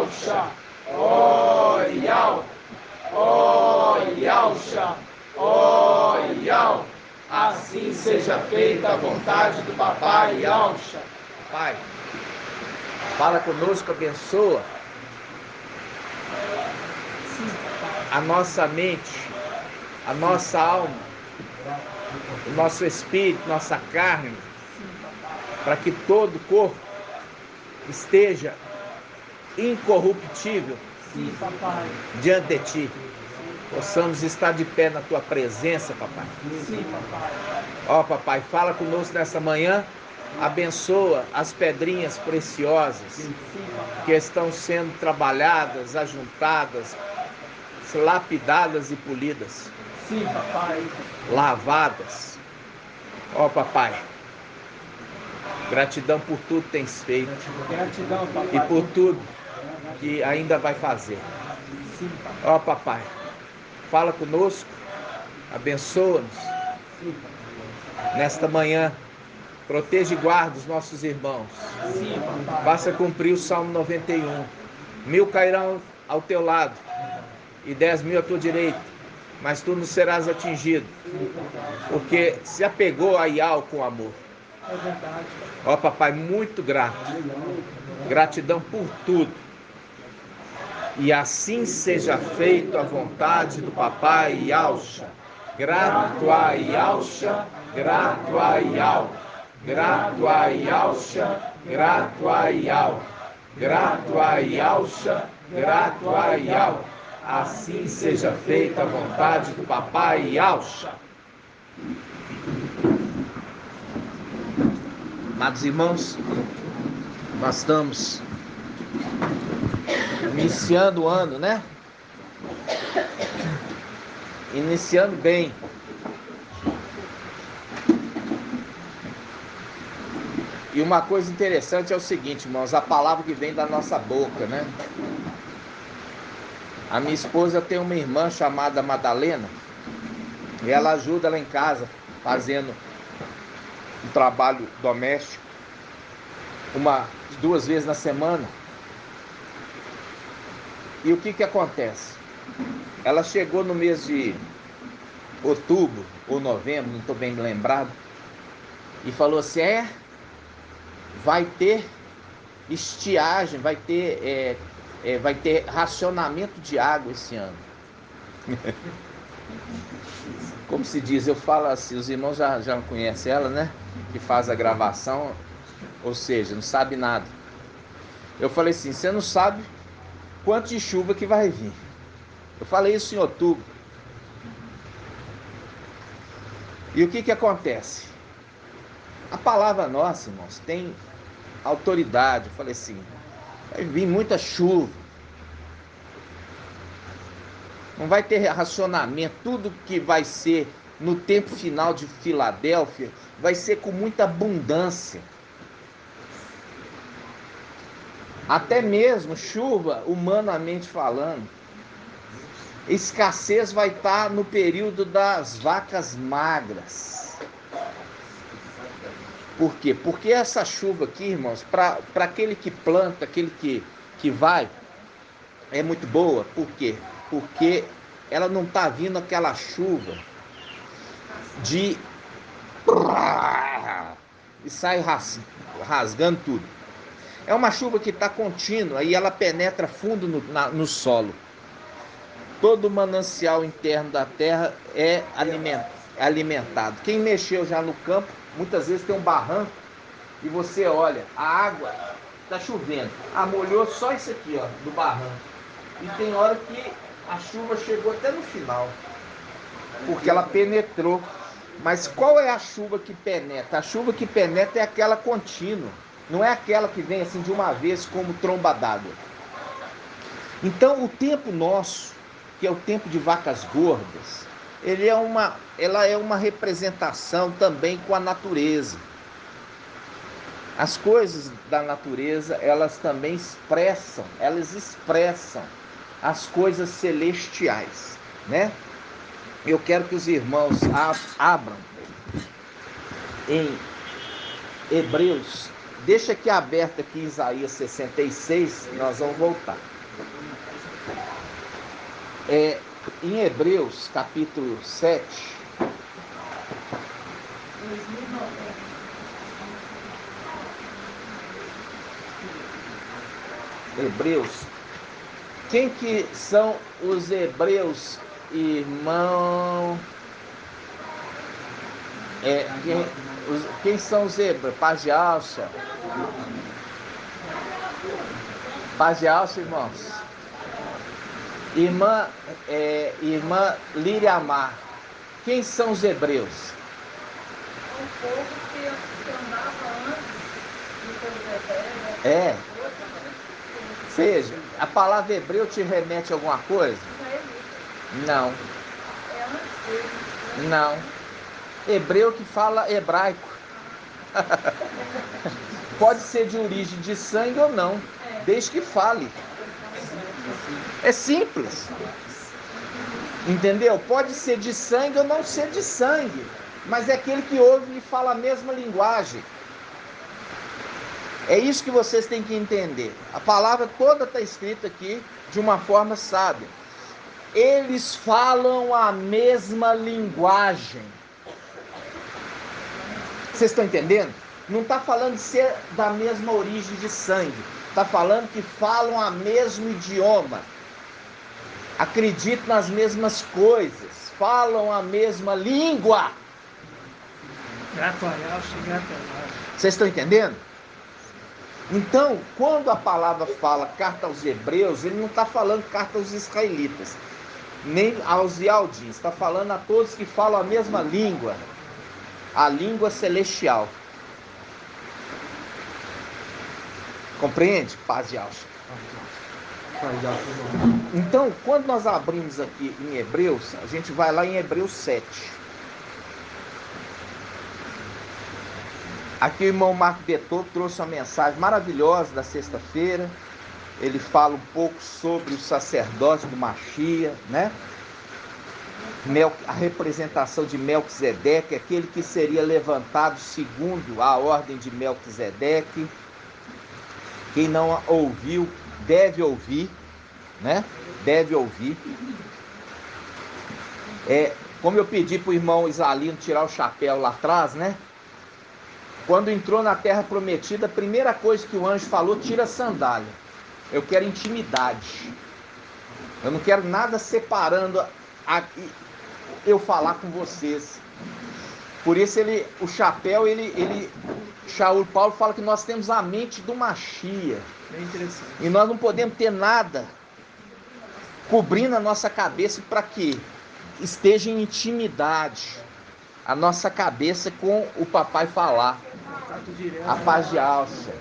Yalcha, ó Yal, ó Yalcha, ó Yal. Assim seja feita a vontade do Papai Yalcha. Pai, fala conosco, abençoa a nossa mente, a nossa alma, o nosso espírito, nossa carne, para que todo o corpo esteja incorruptível diante de Ti. Possamos estar de pé na Tua presença, Papai. Sim, Papai. Ó, Papai, fala conosco nessa manhã, abençoa as pedrinhas preciosas que estão sendo trabalhadas, ajuntadas, lapidadas e polidas. Sim, Papai. Lavadas. Ó, Papai, gratidão por tudo que tens feito. Gratidão, Papai. E por tudo que ainda vai fazer. Sim, Papai. Ó, Papai, fala conosco, abençoa-nos nesta manhã. Proteja e guarda os nossos irmãos. Sim, Papai. Faça cumprir o Salmo 91. 1000 cairão ao teu lado e 10.000 à tua direita, mas tu não serás atingido, porque se apegou a Yal com amor. É verdade. Ó, Papai, muito grato. Gratidão por tudo. E assim seja feita a vontade do Papai Yalcha. Grato a Yalcha, grato a Yal. Grato a Yalcha, grato a Yal. Grato a Yalcha, grato a Yal. Assim seja feita a vontade do Papai Yalcha. Amados irmãos, nós estamos iniciando o ano, né? Iniciando bem. E uma coisa interessante é o seguinte, irmãos, a palavra que vem da nossa boca, né? A minha esposa tem uma irmã chamada Madalena, e ela ajuda lá em casa, fazendo um trabalho doméstico, 2 vezes na semana. E o que acontece? Ela chegou no mês de outubro ou novembro, não estou bem lembrado, e falou assim, vai ter estiagem, vai ter racionamento de água esse ano. Como se diz, eu falo assim, os irmãos já conhecem ela, né? Que faz a gravação, ou seja, não sabe nada. Eu falei assim, você não sabe quanto de chuva que vai vir. Eu falei isso em outubro. E o que acontece? A palavra nossa, irmãos, tem autoridade. Eu falei assim, vai vir muita chuva. Não vai ter racionamento. Tudo que vai ser no tempo final de Filadélfia vai ser com muita abundância. Até mesmo chuva, humanamente falando. Escassez vai estar no período das vacas magras. Por quê? Porque essa chuva aqui, irmãos, para aquele que planta, aquele que vai, é muito boa. Por quê? Porque ela não está vindo aquela chuva de... e sai rasgando tudo. É uma chuva que está contínua e ela penetra fundo no solo. Todo o manancial interno da terra é alimentado. Quem mexeu já no campo, muitas vezes tem um barranco e você olha, a água está chovendo. Molhou só isso aqui, ó, do barranco. E tem hora que a chuva chegou até no final, porque ela penetrou. Mas qual é a chuva que penetra? A chuva que penetra é aquela contínua. Não é aquela que vem assim de uma vez como tromba d'água. Então o tempo nosso, que é o tempo de vacas gordas, ela é uma representação também com a natureza. As coisas da natureza, elas também expressam as coisas celestiais, né? Eu quero que os irmãos abram em Hebreus. Deixa aqui aberto aqui Isaías 66, nós vamos voltar. Em Hebreus, capítulo 7, Hebreus, quem que são os hebreus, irmão? Quem são os hebreus? Paz de Alça. Paz de Alça, irmãos. Irmã Líria Amar. Quem são os hebreus? O povo que andava antes de Deus. Seja, a palavra hebreu te remete a alguma coisa? Não. É antes dele. Não. Hebreu que fala hebraico. Pode ser de origem de sangue ou não, desde que fale. É simples. Entendeu? Pode ser de sangue ou não ser de sangue, mas é aquele que ouve e fala a mesma linguagem. É isso que vocês têm que entender. A palavra toda está escrita aqui de uma forma sábia. Eles falam a mesma linguagem. Vocês estão entendendo? Não está falando de ser da mesma origem de sangue. Está falando que falam o mesmo idioma. Acreditam nas mesmas coisas. Falam a mesma língua. Vocês estão entendendo? Então, quando a palavra fala carta aos hebreus, ele não está falando carta aos israelitas, nem aos Ialdins. Está falando a todos que falam a mesma língua. A língua celestial. Compreende? Paz de Alça. Então, quando nós abrimos aqui em Hebreus, a gente vai lá em Hebreus 7. Aqui o irmão Marco Beto trouxe uma mensagem maravilhosa da sexta-feira. Ele fala um pouco sobre o sacerdócio do Machia, né? A representação de Melquisedeque, aquele que seria levantado segundo a ordem de Melquisedeque. Quem não ouviu, deve ouvir, né? Deve ouvir. Como eu pedi para o irmão Isalino tirar o chapéu lá atrás, né? Quando entrou na terra prometida, a primeira coisa que o anjo falou: tira a sandália. Eu quero intimidade. Eu não quero nada separando eu falar com vocês. Por isso o chapéu, Shaul Paulo fala que nós temos a mente do Machia. Bem interessante. E nós não podemos ter nada cobrindo a nossa cabeça para que esteja em intimidade a nossa cabeça com o papai falar. A paz de Alça.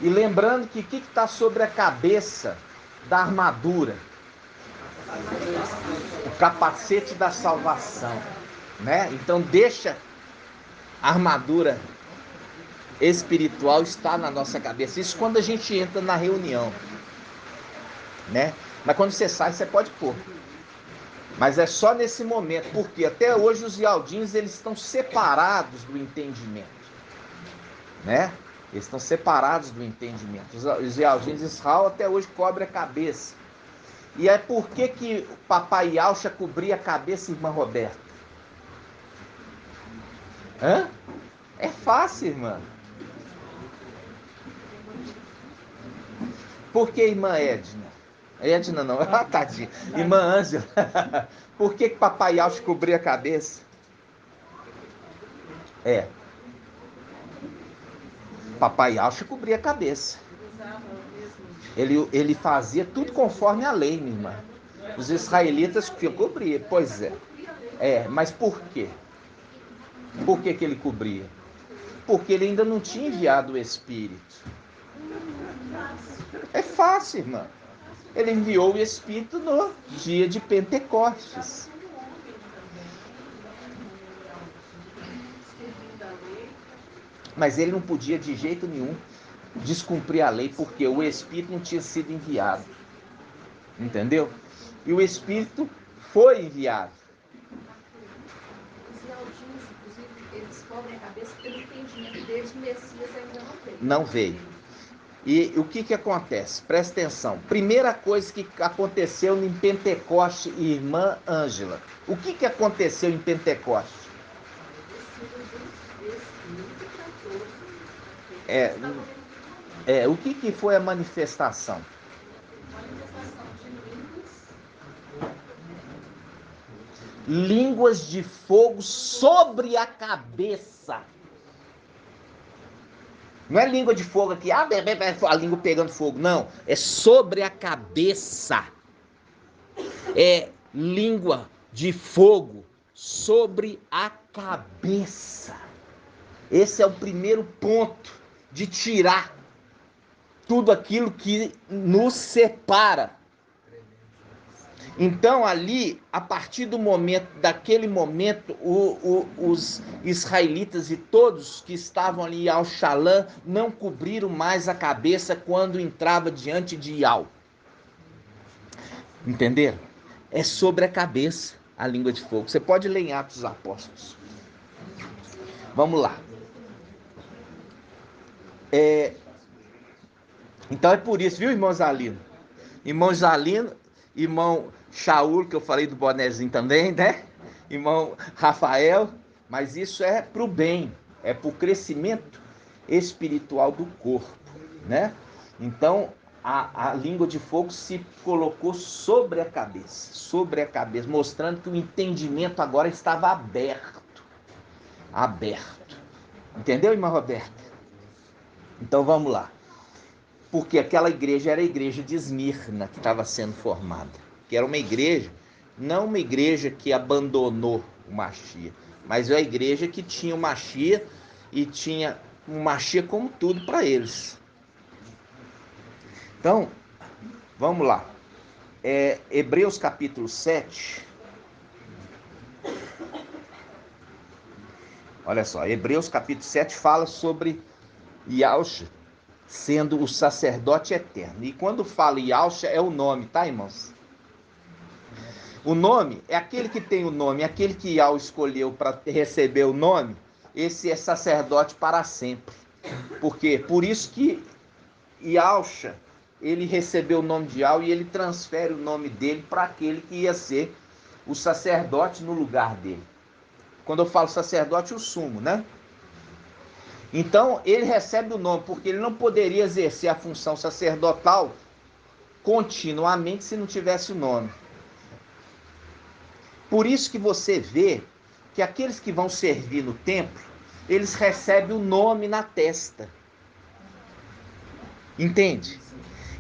E lembrando que o que está sobre a cabeça da armadura? O capacete da salvação, né? Então deixa a armadura espiritual estar na nossa cabeça. Isso quando a gente entra na reunião, né? Mas quando você sai, você pode pôr. Mas é só nesse momento, porque até hoje os Ialdins, eles estão separados do entendimento, né? Eles estão separados do entendimento. Os Ialdins de Israel até hoje cobrem a cabeça. E é por que o papai Alcha cobria a cabeça, irmã Roberta? Hã? É fácil, irmã. Por que irmã Edna? Edna não, tadinha. Irmã Ângela. Por que papai Alcha cobria a cabeça? Papai Alcha cobria a cabeça. Ele fazia tudo conforme a lei, minha irmã. Os israelitas cobriam. Pois é. Mas por quê? Por que ele cobria? Porque ele ainda não tinha enviado o Espírito. É fácil, irmã. Ele enviou o Espírito no dia de Pentecostes. Mas ele não podia de jeito nenhum descumprir a lei, porque o Espírito não tinha sido enviado. Entendeu? E o Espírito foi enviado. Os Ialdins, inclusive, eles cobrem a cabeça pelo entendimento deles, o Messias ainda não veio. Não veio. E o que acontece? Presta atenção. Primeira coisa que aconteceu em Pentecoste, irmã Ângela. O que aconteceu em Pentecoste? O que foi a manifestação? Línguas de fogo sobre a cabeça. Não é língua de fogo aqui, a língua pegando fogo. Não, é sobre a cabeça. É língua de fogo sobre a cabeça. Esse é o primeiro ponto de tirar tudo aquilo que nos separa. Então ali, a partir daquele momento, os israelitas e todos que estavam ali em Al-Shalã não cobriram mais a cabeça quando entrava diante de Iau. Entenderam? É sobre a cabeça a língua de fogo. Você pode ler em Atos dos Apóstolos. Vamos lá. Então é por isso, viu, irmão Zalino? Irmão Zalino, irmão Shaul, que eu falei do bonezinho também, né? Irmão Rafael, mas isso é para o bem, é para o crescimento espiritual do corpo, né? Então, a língua de fogo se colocou sobre a cabeça, mostrando que o entendimento agora estava aberto. Entendeu, irmã Roberta? Então, vamos lá. Porque aquela igreja era a igreja de Esmirna que estava sendo formada, que era uma igreja, não uma igreja que abandonou o Mashiach, mas a igreja que tinha o Mashiach e tinha o Mashiach como tudo para eles. Então, vamos lá. Hebreus capítulo 7. Olha só, Hebreus capítulo 7 fala sobre Yahshua sendo o sacerdote eterno. E quando fala Yahshua é o nome, tá, irmãos? O nome é aquele que tem o nome, aquele que Yahweh escolheu para receber o nome, esse é sacerdote para sempre. Por quê? Por isso que Yahshua, ele recebeu o nome de Yahweh e ele transfere o nome dele para aquele que ia ser o sacerdote no lugar dele. Quando eu falo sacerdote, o sumo, né? Então, ele recebe o nome, porque ele não poderia exercer a função sacerdotal continuamente se não tivesse o nome. Por isso que você vê que aqueles que vão servir no templo, eles recebem o nome na testa. Entende?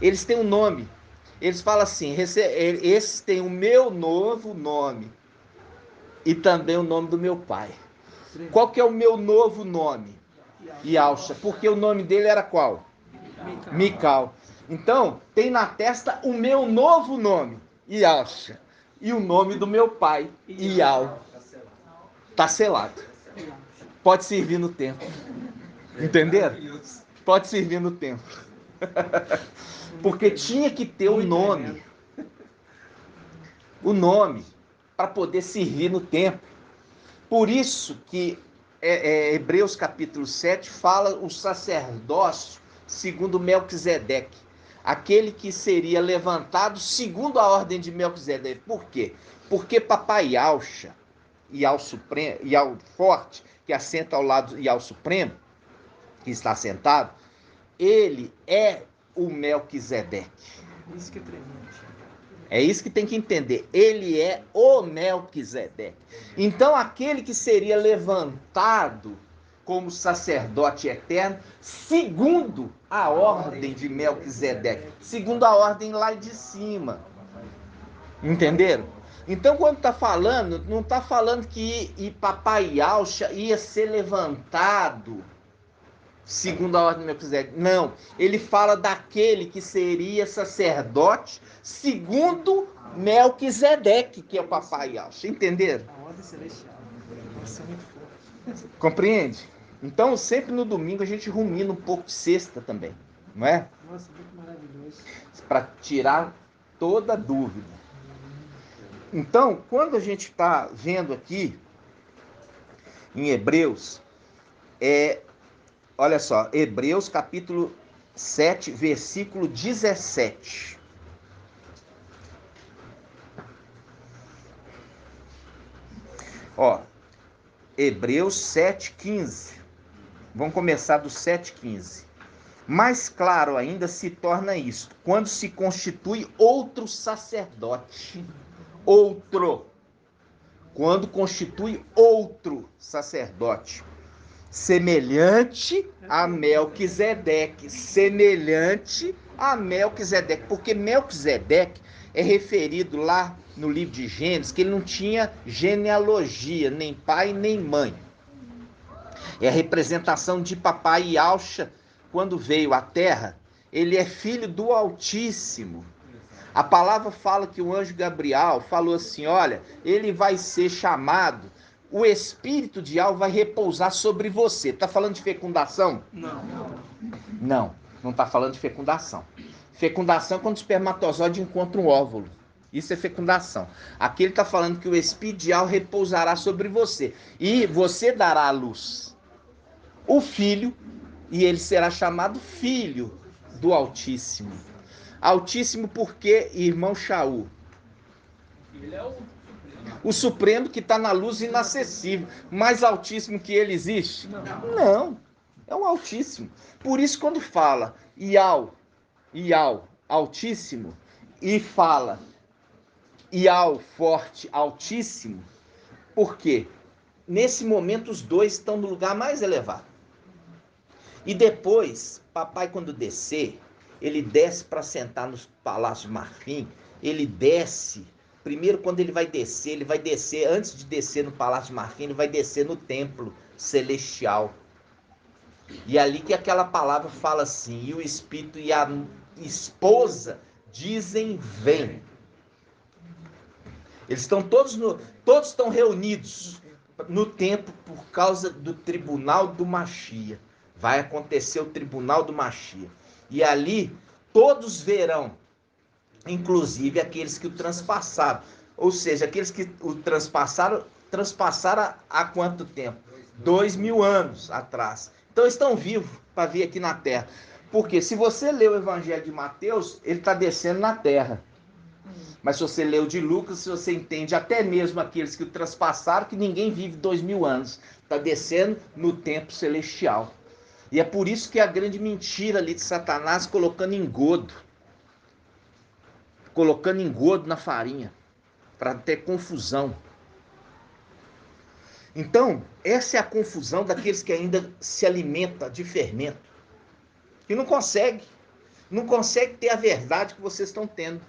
Eles têm um nome. Eles falam assim, esses têm o meu novo nome e também o nome do meu pai. Qual que é o meu novo nome? Yahshua, porque o nome dele era qual? Mical. Então, tem na testa o meu novo nome, Yahshua, e o nome do meu pai, Iau. Está selado. Pode servir no templo. Entenderam? Pode servir no templo. Porque tinha que ter o nome. O nome para poder servir no templo. Por isso que Hebreus capítulo 7 fala o sacerdócio segundo Melquisedeque, aquele que seria levantado segundo a ordem de Melquisedeque. Por quê? Porque papai Yahshua, Yahweh Supremo, Yahweh Forte, que assenta ao lado do Yahweh Supremo, que está sentado, ele é o Melquisedeque. Isso que é tremendo. É isso que tem que entender. Ele é o Melquisedeque. Então, aquele que seria levantado como sacerdote eterno, segundo a ordem de Melquisedeque, segundo a ordem lá de cima. Entenderam? Então, quando está falando, não está falando que papai Yahshua ia ser levantado segundo a ordem de Melquisedeque. Não, ele fala daquele que seria sacerdote segundo Melquisedeque, que é o papai Yahshua. Entenderam? A ordem celestial. Isso é muito forte. Compreende? Então, sempre no domingo a gente rumina um pouco de sexta também, não é? Nossa, muito maravilhoso. Para tirar toda dúvida. Então, quando a gente está vendo aqui em Hebreus, olha só, Hebreus capítulo 7, versículo 17. Ó, Hebreus 7:15. Vamos começar do 7:15. Mais claro ainda se torna isto, quando se constitui outro sacerdote. Outro. Quando constitui outro sacerdote. Semelhante a Melquisedeque. Semelhante a Melquisedeque. Porque Melquisedeque é referido lá no livro de Gênesis que ele não tinha genealogia, nem pai nem mãe. É a representação de papai Yahshua quando veio à terra. Ele é filho do Altíssimo. A palavra fala que o anjo Gabriel falou assim, olha, ele vai ser chamado, o Espírito de Yahweh vai repousar sobre você. Está falando de fecundação? Não, não está falando de fecundação. Fecundação é quando o espermatozoide encontra um óvulo. Isso é fecundação. Aqui ele está falando que o Espírito de Yahweh repousará sobre você. E você dará à luz o filho, e ele será chamado filho do Altíssimo. Altíssimo porque, irmão Shaul? Ele é O Supremo que está na luz inacessível. Mais altíssimo que ele existe? Não. É um Altíssimo. Por isso quando fala Iau, Altíssimo, e fala Iau, forte, Altíssimo, por quê? Nesse momento os dois estão no lugar mais elevado. E depois, papai quando descer, ele desce para sentar no Palácio de Marfim, ele desce, primeiro quando ele vai descer, antes de descer no Palácio de Marfim, ele vai descer no templo celestial. E ali que aquela palavra fala assim, e o Espírito e a esposa dizem, vem. Eles estão todos estão reunidos no templo por causa do tribunal do Mashiach. Vai acontecer o tribunal do Mashiach. E ali todos verão, inclusive aqueles que o transpassaram. Ou seja, aqueles que o transpassaram há quanto tempo? 2000 anos atrás. Então estão vivos para vir aqui na terra. Porque se você lê o Evangelho de Mateus, ele está descendo na terra. Mas se você lê o de Lucas, você entende até mesmo aqueles que o transpassaram, que ninguém vive 2000 anos. Está descendo no templo celestial. E é por isso que a grande mentira ali de Satanás colocando engodo na farinha, para ter confusão. Então, essa é a confusão daqueles que ainda se alimentam de fermento, que não consegue ter a verdade que vocês estão tendo.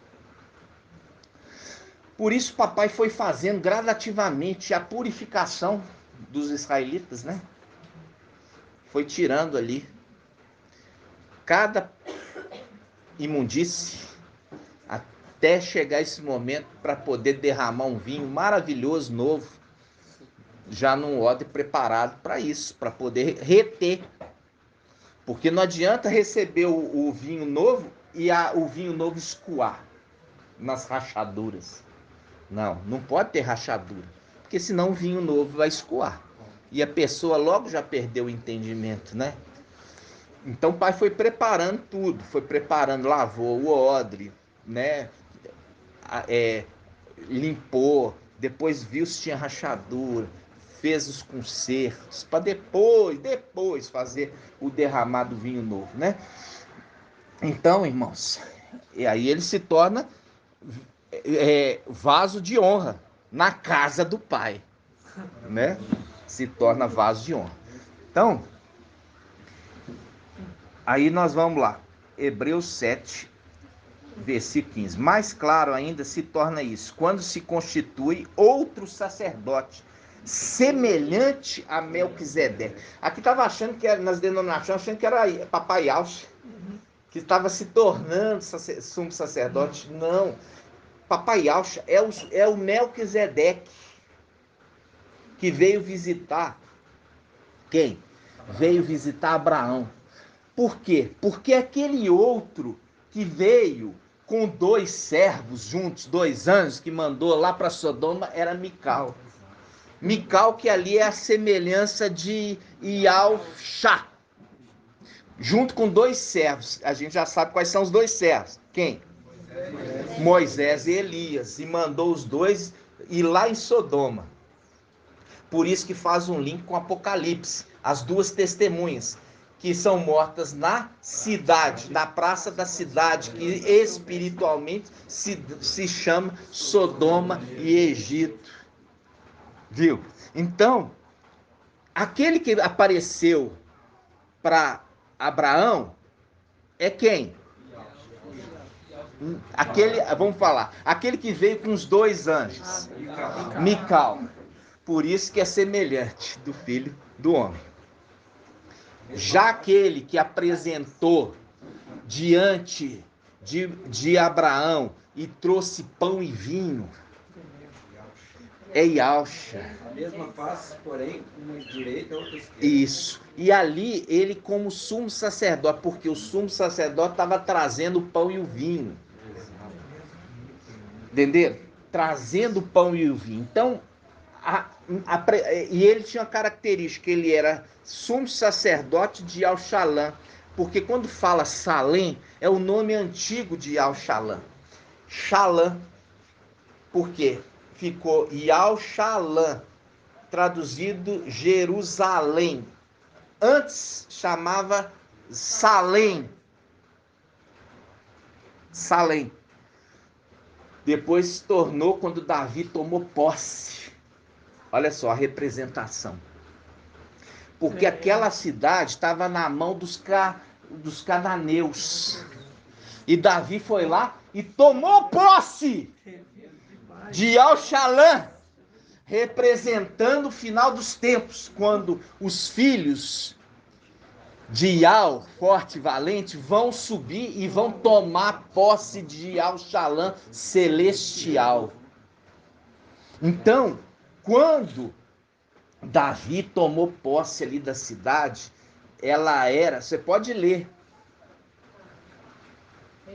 Por isso papai foi fazendo gradativamente a purificação dos israelitas, né? Foi tirando ali cada imundície até chegar esse momento para poder derramar um vinho maravilhoso, novo, já num odre preparado para isso, para poder reter. Porque não adianta receber o vinho novo e o vinho novo escoar nas rachaduras. Não pode ter rachadura, porque senão o vinho novo vai escoar. E a pessoa logo já perdeu o entendimento, né? Então o pai foi preparando tudo, lavou o odre, né? Limpou, depois viu se tinha rachadura, fez os consertos, para depois fazer o derramar do vinho novo, né? Então, irmãos, e aí ele se torna vaso de honra na casa do pai, né? Se torna vaso de honra. Então, aí nós vamos lá, Hebreus 7, versículo 15. Mais claro ainda se torna isso, quando se constitui outro sacerdote, semelhante a Melquisedeque. Aqui estava achando que era, nas denominações, achando que era papai Yahshua, que estava se tornando sumo sacerdote. Não, papai Yahshua é o Melquisedeque, que veio visitar quem? Veio visitar Abraão. Por quê? Porque aquele outro que veio com 2 servos juntos, 2 anjos, que mandou lá para Sodoma, era Mical. Mical, que ali é a semelhança de Yahshua. junto com 2 servos. A gente já sabe quais são os 2 servos. Quem? Moisés e Elias. E mandou os 2 ir lá em Sodoma. Por isso que faz um link com Apocalipse. As 2 testemunhas que são mortas na cidade, na praça da cidade, que espiritualmente se chama Sodoma e Egito. Viu? Então, aquele que apareceu para Abraão é quem? Vamos falar, aquele que veio com os 2 anjos. Mical. Por isso que é semelhante do filho do homem. Já aquele que apresentou diante de Abraão e trouxe pão e vinho é Yahshua. A mesma face, porém, uma direita e outra esquerda. Isso. E ali ele como sumo sacerdote, porque o sumo sacerdote estava trazendo o pão e o vinho. Entenderam? Trazendo o pão e o vinho. Então, e ele tinha uma característica, ele era sumo sacerdote de Al-Shalom, porque quando fala Salém, é o nome antigo de Al-Shalom. Shalom, por quê? Ficou Yal-Shalom, traduzido Jerusalém. Antes chamava Salém. Salém. Depois se tornou quando Davi tomou posse. Olha só a representação. Porque aquela cidade estava na mão dos cananeus. E Davi foi lá e tomou posse de Al-Shalom, representando o final dos tempos, quando os filhos de Yal, forte e valente, vão subir e vão tomar posse de Al-Shalom celestial. Então, quando Davi tomou posse ali da cidade, ela era, você pode ler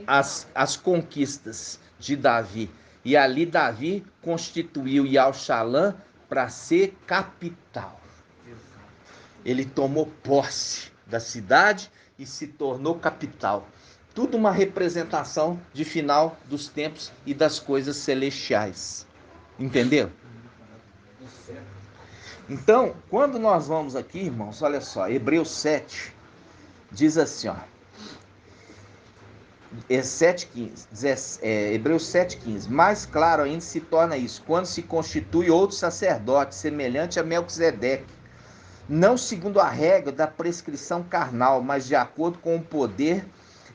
as conquistas de Davi. E ali Davi constituiu Yal-Shalom para ser capital. Ele tomou posse da cidade e se tornou capital. Tudo uma representação de final dos tempos e das coisas celestiais. Entendeu? Então, quando nós vamos aqui, irmãos, olha só, Hebreus 7 diz assim, ó. Hebreus 7,15. Mais claro ainda se torna isso, quando se constitui outro sacerdote, semelhante a Melquisedeque, não segundo a regra da prescrição carnal, mas de acordo com o poder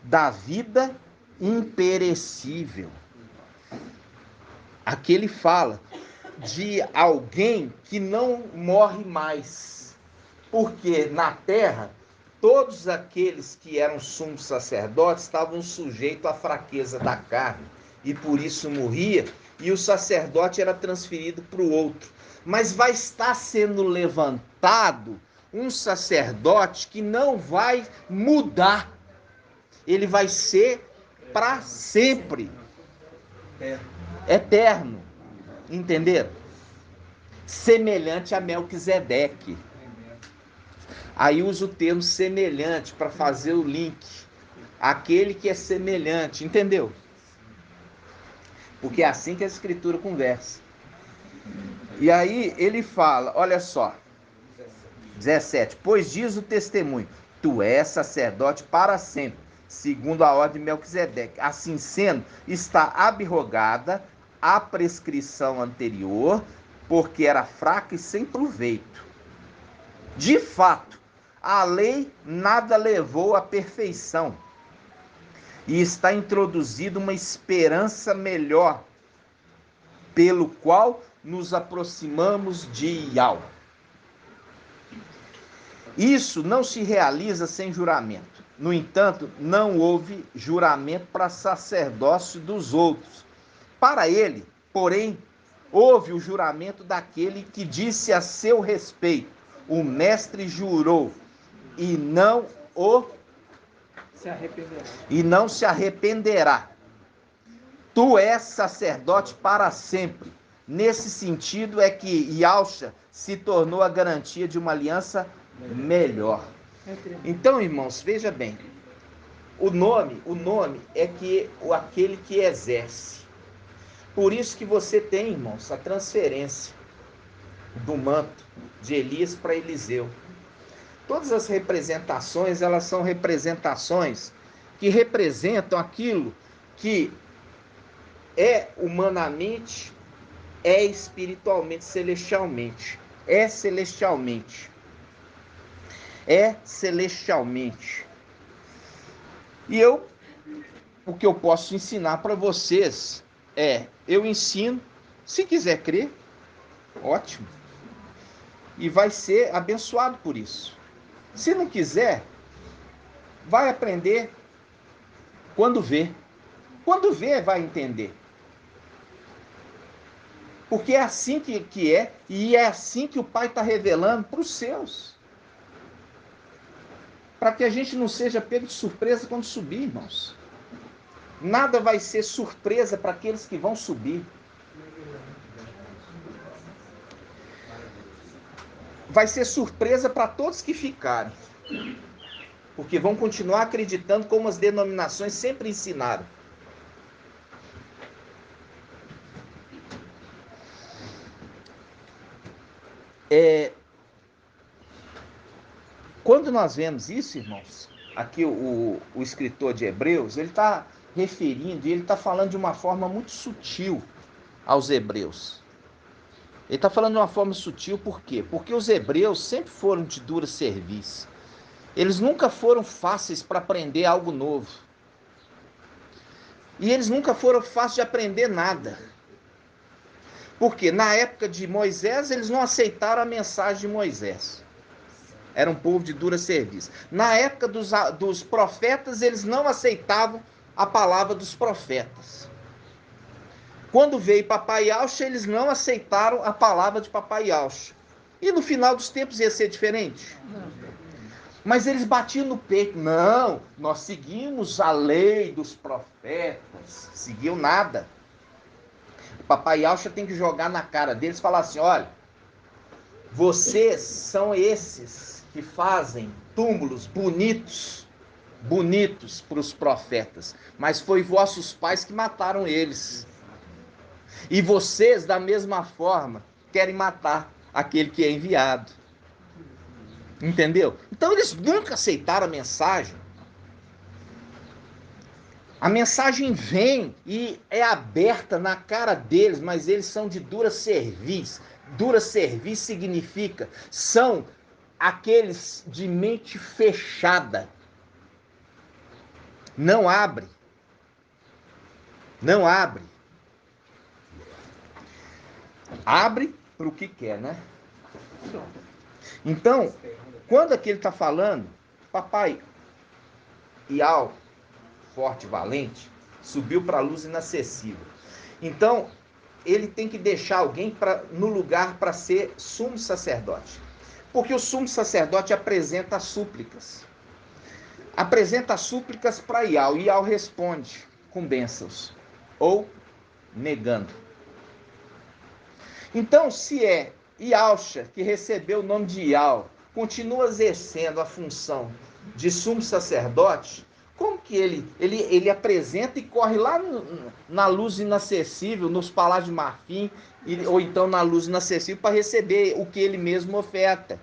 da vida imperecível. Aqui ele fala de alguém que não morre mais, porque na terra todos aqueles que eram sumos sacerdotes estavam sujeitos à fraqueza da carne e por isso morria, e o sacerdote era transferido para o outro. Mas vai estar sendo levantado um sacerdote que não vai mudar, ele vai ser para sempre, eterno, entenderam? Semelhante a Melquisedeque. Aí usa o termo semelhante para fazer o link. Aquele que é semelhante, entendeu? Porque é assim que a Escritura conversa. E aí ele fala, olha só, 17. Pois diz o testemunho, tu és sacerdote para sempre, segundo a ordem de Melquisedeque. Assim sendo, está abrogada a prescrição anterior, porque era fraca e sem proveito. De fato, a lei nada levou à perfeição, e está introduzida uma esperança melhor, pelo qual nos aproximamos de Yahweh. Isso não se realiza sem juramento. No entanto, não houve juramento para sacerdócio dos outros. Para ele, porém, houve o juramento daquele que disse a seu respeito, o mestre jurou, e não se arrependerá. Tu és sacerdote para sempre. Nesse sentido é que Yahshua se tornou a garantia de uma aliança melhor. Então, irmãos, veja bem, o nome é aquele que exerce. Por isso que você tem, irmãos, a transferência do manto de Elias para Eliseu. Todas as representações, elas são representações que representam aquilo que é humanamente, é espiritualmente, celestialmente. É celestialmente. É celestialmente. E o que eu posso ensinar para vocês eu ensino, se quiser crer, ótimo. E vai ser abençoado por isso. Se não quiser, vai aprender quando vê. Quando vê, vai entender. Porque é assim que é, e é assim que o Pai está revelando para os seus. Para que a gente não seja pego de surpresa quando subir, irmãos. Nada vai ser surpresa para aqueles que vão subir. Vai ser surpresa para todos que ficarem. Porque vão continuar acreditando como as denominações sempre ensinaram. Quando nós vemos isso, irmãos, aqui o escritor de Hebreus, ele está referindo, ele está falando de uma forma muito sutil aos hebreus. Ele está falando de uma forma sutil, por quê? Porque os hebreus sempre foram de dura serviço. Eles nunca foram fáceis para aprender algo novo. E eles nunca foram fáceis de aprender nada. Porque na época de Moisés, eles não aceitaram a mensagem de Moisés. Era um povo de dura serviço. Na época dos profetas, eles não aceitavam a palavra dos profetas. Quando veio Papai Yaucha, eles não aceitaram a palavra de Papai Yaucha. E no final dos tempos ia ser diferente? Não. Mas eles batiam no peito. Não, nós seguimos a lei dos profetas. Seguiu nada. O Papai Yaucha tem que jogar na cara deles e falar assim, olha, vocês são esses que fazem túmulos bonitos para os profetas, mas foi vossos pais que mataram eles. E vocês, da mesma forma, querem matar aquele que é enviado. Entendeu? Então eles nunca aceitaram a mensagem. A mensagem vem e é aberta na cara deles, mas eles são de dura cerviz. Dura cerviz significa, são aqueles de mente fechada. Não abre. Não abre. Abre para o que quer, né? Então, quando aqui ele está falando, Papai Iau, forte e valente, subiu para a luz inacessível. Então, ele tem que deixar alguém no lugar para ser sumo sacerdote. Porque o sumo sacerdote apresenta súplicas. Apresenta súplicas para Iau. Iau responde com bênçãos. Ou negando. Então, se é Iaucha, que recebeu o nome de Iau, continua exercendo a função de sumo sacerdote, como que ele apresenta e corre lá na luz inacessível, nos palácios de marfim, ou então na luz inacessível, para receber o que ele mesmo oferta?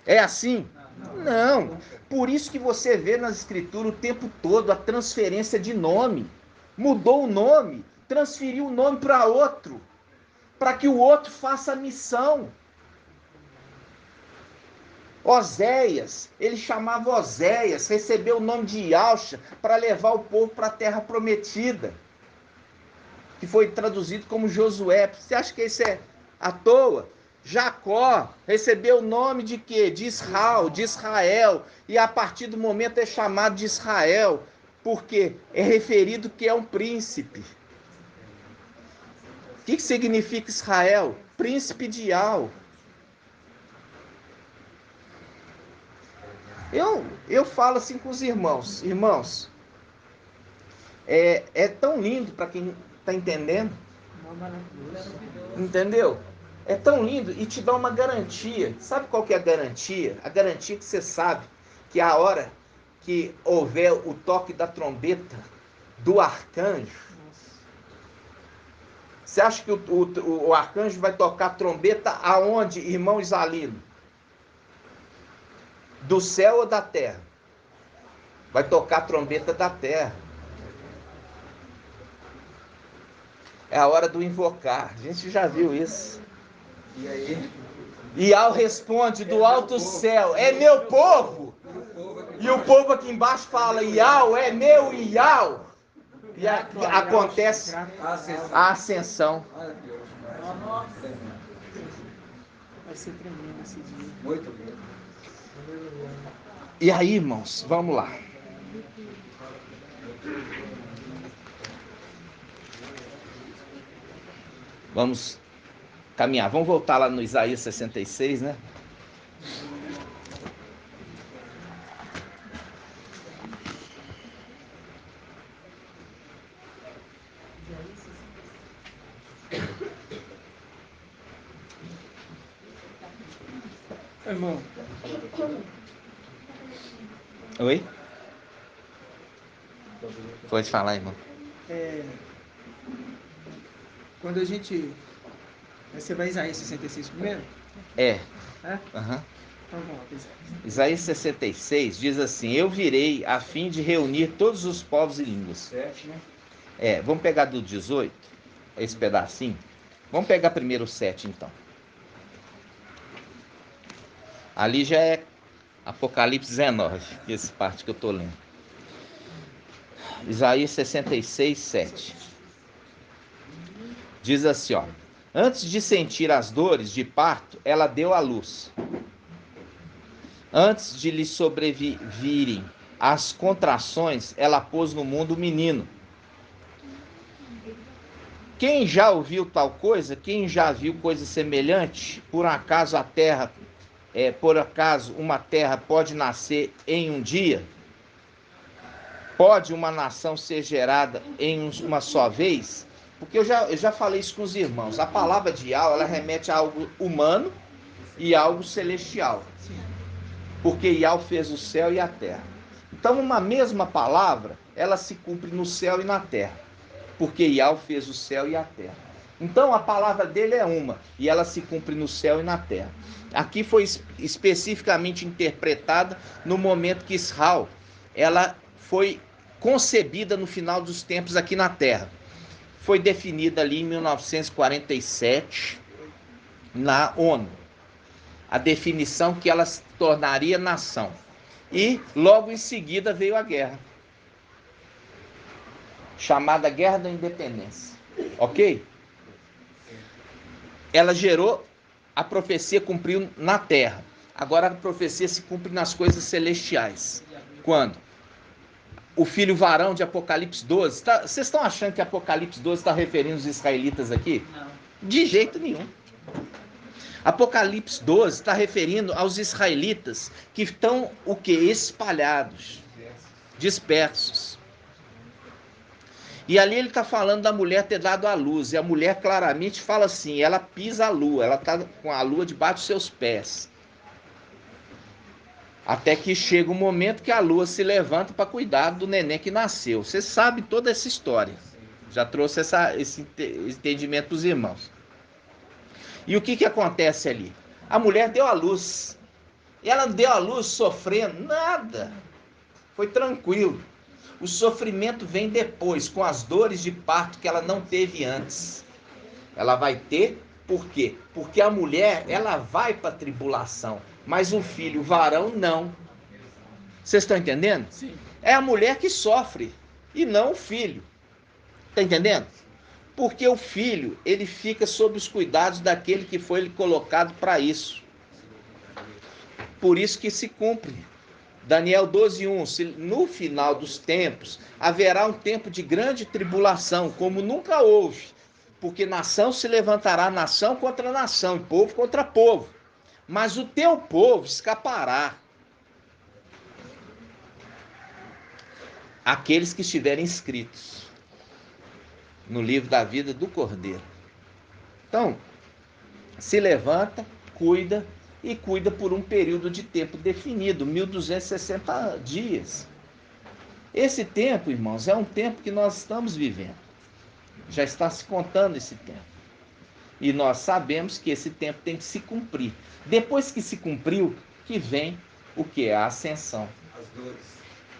É assim? Não. Por isso que você vê nas escrituras o tempo todo a transferência de nome. Mudou o nome, transferiu o nome para outro, para que o outro faça a missão. Oséias, ele chamava Oséias, recebeu o nome de Iaucha para levar o povo para a terra prometida, que foi traduzido como Josué. Você acha que isso é à toa? Jacó recebeu o nome de quê? De Israel, e a partir do momento é chamado de Israel, porque é referido que é um príncipe. O que significa Israel? Príncipe de Iau. Eu falo assim com os irmãos. Irmãos, é tão lindo para quem está entendendo. Entendeu? É tão lindo e te dá uma garantia. Sabe qual que é a garantia? A garantia que você sabe que a hora que houver o toque da trombeta do arcanjo, você acha que o arcanjo vai tocar trombeta aonde, irmão Isalino? Do céu ou da terra? Vai tocar a trombeta da terra. É a hora do invocar. A gente já viu isso. E aí? Iau responde do alto céu: é meu povo. E o povo aqui embaixo fala: Iau, é meu Iau. E acontece a ascensão. Vai ser tremendo esse dia. Muito bem. E aí, irmãos, vamos lá. Vamos caminhar. Vamos voltar lá no Isaías 66, né? Irmão, Oi? Pode falar, irmão. quando a gente... Você vai em Isaías 66 primeiro? É. É? Aham. Então vamos lá, Isaías. Isaías 66 diz assim: eu virei a fim de reunir todos os povos e línguas. 7, né? Vamos pegar do 18, esse pedacinho. Vamos pegar primeiro o 7, então. Ali já é Apocalipse 19, essa parte que eu estou lendo. Isaías 66, 7. Diz assim, ó: antes de sentir as dores de parto, ela deu à luz. Antes de lhe sobrevirem as contrações, ela pôs no mundo o menino. Quem já ouviu tal coisa? Quem já viu coisa semelhante? Por acaso a terra, por acaso uma terra pode nascer em um dia? Pode uma nação ser gerada em uma só vez? Porque eu já falei isso com os irmãos. A palavra de Yahweh, ela remete a algo humano e algo celestial. Porque Yahweh fez o céu e a terra. Então, uma mesma palavra, ela se cumpre no céu e na terra. Porque Yahweh fez o céu e a terra. Então, a palavra dele é uma, e ela se cumpre no céu e na terra. Aqui foi especificamente interpretada no momento que Israel, ela foi concebida no final dos tempos aqui na terra. Foi definida ali em 1947 na ONU. A definição que ela se tornaria nação. E logo em seguida veio a guerra, chamada Guerra da Independência. Ok? Ela gerou, a profecia cumpriu na terra. Agora a profecia se cumpre nas coisas celestiais. Quando? O filho varão de Apocalipse 12. Vocês estão achando que Apocalipse 12 está referindo os israelitas aqui? Não. De jeito nenhum. Apocalipse 12 está referindo aos israelitas que estão o quê? Espalhados, dispersos. E ali ele está falando da mulher ter dado à luz. E a mulher claramente fala assim, ela pisa a lua, ela está com a lua debaixo dos seus pés. Até que chega um momento que a lua se levanta para cuidar do neném que nasceu. Você sabe toda essa história. Já trouxe esse entendimento para os irmãos. E o que acontece ali? A mulher deu à luz. E ela deu à luz sofrendo? Nada. Foi tranquilo. O sofrimento vem depois, com as dores de parto que ela não teve antes. Ela vai ter, por quê? Porque a mulher, ela vai para a tribulação, mas o filho, o varão, não. Vocês estão entendendo? Sim. É a mulher que sofre, e não o filho. Está entendendo? Porque o filho, ele fica sob os cuidados daquele que foi colocado para isso. Por isso que se cumpre. Daniel 12:1, no final dos tempos, haverá um tempo de grande tribulação, como nunca houve, porque nação se levantará nação contra nação, e povo contra povo, mas o teu povo escapará. Aqueles que estiverem inscritos no livro da vida do Cordeiro. Então, se levanta, cuida, e cuida por um período de tempo definido, 1260 dias. Esse tempo, irmãos, é um tempo que nós estamos vivendo. Já está se contando esse tempo. E nós sabemos que esse tempo tem que se cumprir. Depois que se cumpriu, que vem o que? A ascensão. As dores,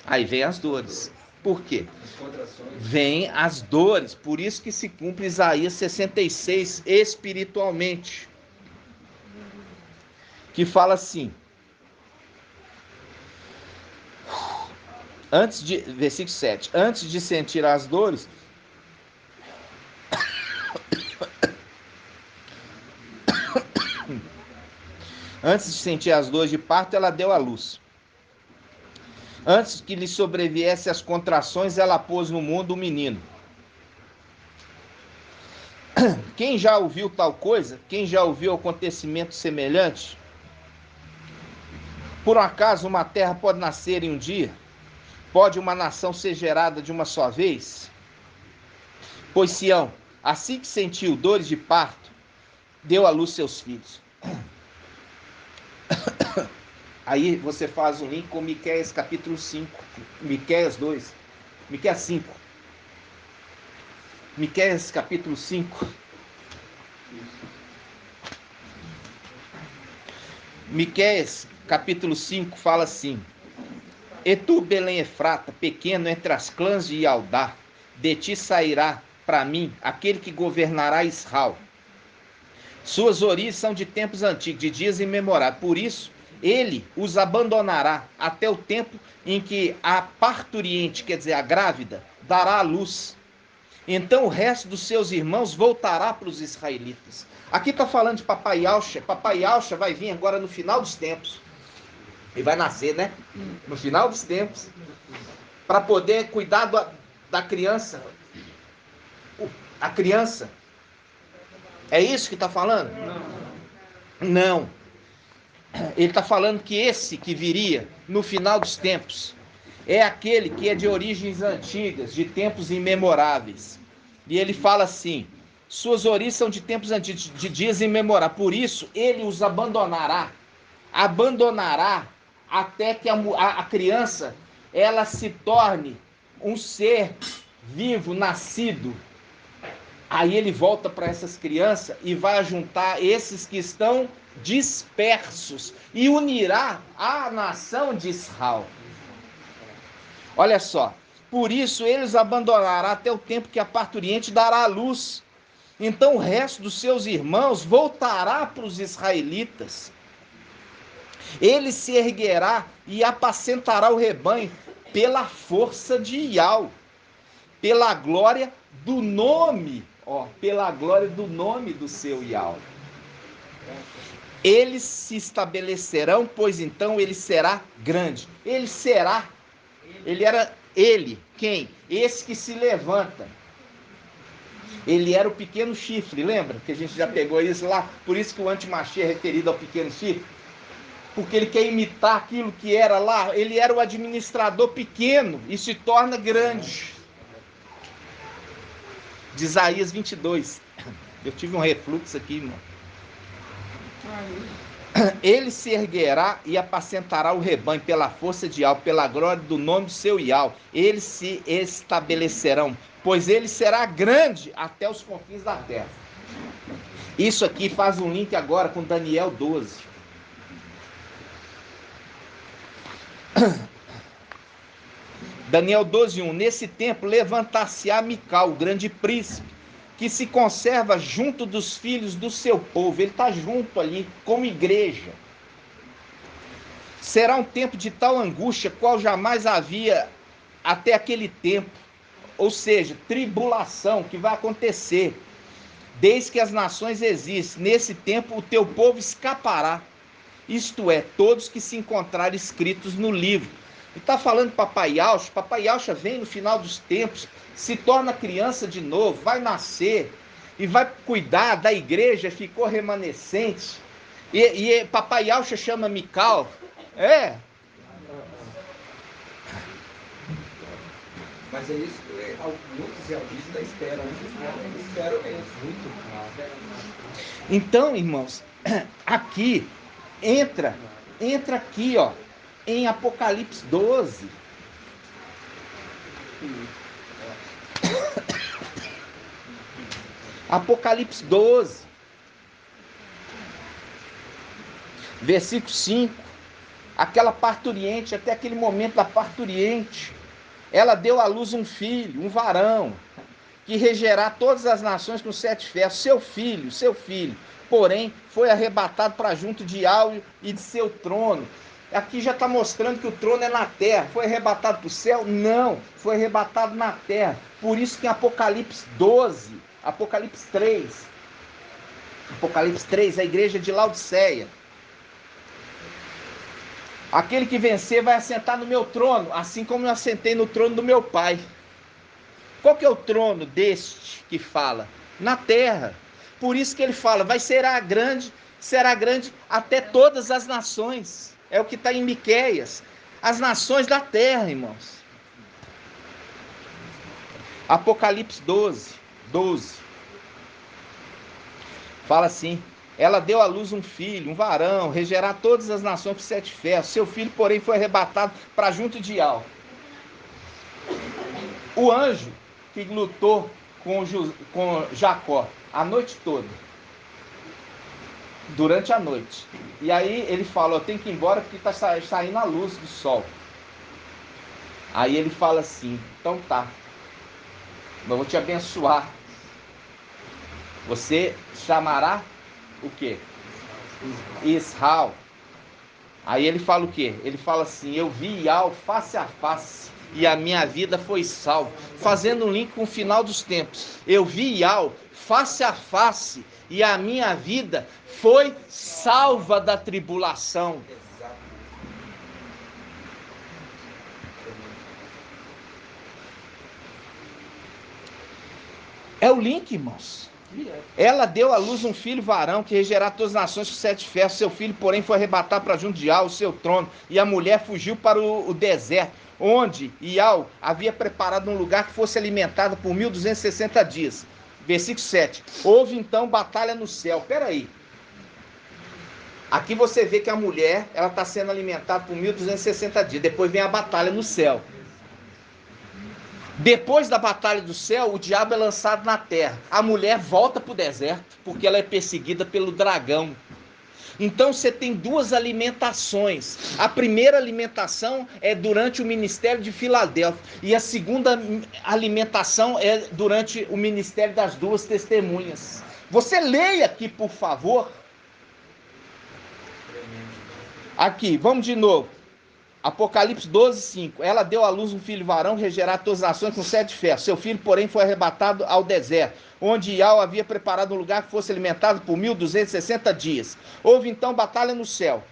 Aí vem as dores. Por quê? as contrações. Vem as dores. Por isso que se cumpre Isaías 66 espiritualmente. Que fala assim. Versículo 7. Antes de sentir as dores, antes de sentir as dores de parto, ela deu à luz. Antes que lhe sobreviesse as contrações, ela pôs no mundo um menino. Quem já ouviu tal coisa? Quem já ouviu acontecimento semelhante? Por um acaso uma terra pode nascer em um dia? Pode uma nação ser gerada de uma só vez? Pois Sião, assim que sentiu dores de parto, deu à luz seus filhos. Aí você faz um link com Miqueias capítulo 5, Miqueias 2, Miqueias 5. Miqueias capítulo 5. Miqueias capítulo 5 fala assim: E tu, Belém Efrata, pequeno entre as clãs de Ialdá, de ti sairá para mim aquele que governará Israel. Suas origens são de tempos antigos, de dias imemoráveis. Por isso, ele os abandonará até o tempo em que a parturiente, quer dizer, a grávida, dará à luz. Então o resto dos seus irmãos voltará para os israelitas. Aqui está falando de Papai Yahshua. Papai Yahshua vai vir agora no final dos tempos. Ele vai nascer, né? No final dos tempos. Para poder cuidar da criança. A criança. É isso que está falando? Não. Ele está falando que esse que viria no final dos tempos é aquele que é de origens antigas, de tempos imemoráveis. E ele fala assim: suas origens são de tempos antigos, de dias imemoráveis. Por isso, ele os abandonará até que a criança ela se torne um ser vivo, nascido. Aí ele volta para essas crianças e vai juntar esses que estão dispersos e unirá a nação de Israel. Olha só, por isso eles abandonará até o tempo que a parturiente dará à luz. Então o resto dos seus irmãos voltará para os israelitas. Ele se erguerá e apacentará o rebanho pela força de Iau, pela glória do nome, pela glória do nome do seu Iau. Eles se estabelecerão, pois então ele será grande. Ele, quem? Esse que se levanta. Ele era o pequeno chifre, lembra? Que a gente já pegou isso lá. Por isso que o antimachia é referido ao pequeno chifre. Porque ele quer imitar aquilo que era lá. Ele era o administrador pequeno e se torna grande. De Isaías 22. Eu tive um refluxo aqui, irmão. Ele se erguerá e apacentará o rebanho pela força de Iau, pela glória do nome do seu Iau. Eles se estabelecerão, pois ele será grande até os confins da terra. Isso aqui faz um link agora com Daniel 12. Daniel 12:1. Nesse tempo levantar-se-á Mical, o grande príncipe, que se conserva junto dos filhos do seu povo. Ele está junto ali, como igreja. Será um tempo de tal angústia, qual jamais havia até aquele tempo. Ou seja, tribulação que vai acontecer, desde que as nações existem. Nesse tempo o teu povo escapará. Isto é, todos que se encontrarem escritos no livro. E está falando Papai Yahshua. Papai Yahshua vem no final dos tempos, se torna criança de novo, vai nascer e vai cuidar da igreja, ficou remanescente. E Papai Yahshua chama Mical. Mas é isso, muitos realistas esperam, espero mesmo, muito. Então, irmãos, aqui Entra aqui, ó, em Apocalipse 12. Apocalipse 12, versículo 5. Aquela parturiente, até aquele momento da parturiente, ela deu à luz um filho, um varão, que regerá todas as nações com 7 ferros. Seu filho, porém, foi arrebatado para junto de Áureo e de seu trono. Aqui já está mostrando que o trono é na terra. Foi arrebatado para o céu? Não, foi arrebatado na terra. Por isso que em Apocalipse 12, Apocalipse 3, a igreja de Laodiceia: aquele que vencer vai assentar no meu trono, assim como eu assentei no trono do meu pai. Qual que é o trono deste que fala? Na terra. Por isso que ele fala, será grande até todas as nações. É o que está em Miqueias. As nações da terra, irmãos. Apocalipse 12. Fala assim: ela deu à luz um filho, um varão, regerá todas as nações com 7 ferros. Seu filho, porém, foi arrebatado para junto de Al. O anjo que lutou com Jacó a noite toda, durante a noite. E aí ele fala: eu tenho que ir embora porque está saindo a luz do sol. Aí ele fala assim: então tá, eu vou te abençoar. Você chamará o quê? Israel. Aí ele fala o quê? Ele fala assim: eu vi Ial face a face e a minha vida foi salva. Fazendo um link com o final dos tempos. Eu vi Ial face a face e a minha vida foi salva da tribulação. É o link, irmãos. Ela deu à luz um filho varão que regerá todas as nações com 7 ferros. Seu filho, porém, foi arrebatado para junto de Ial, o seu trono, e a mulher fugiu para o deserto, onde Ial havia preparado um lugar que fosse alimentado por 1260 dias. Versículo 7. Houve então batalha no céu. Peraí. Aqui você vê que a mulher está sendo alimentada por 1260 dias. Depois vem a batalha no céu. Depois da batalha do céu, o diabo é lançado na terra. A mulher volta para o deserto, porque ela é perseguida pelo dragão. Então você tem 2 alimentações. A primeira alimentação é durante o ministério de Filadélfia. E a segunda alimentação é durante o ministério das 2 testemunhas. Você leia aqui, por favor. Aqui, vamos de novo. Apocalipse 12, 5. Ela deu à luz um filho varão, regerá todas as nações com 7 ferros. Seu filho, porém, foi arrebatado ao deserto, onde Ial havia preparado um lugar que fosse alimentado por 1260 dias. Houve então batalha no céu.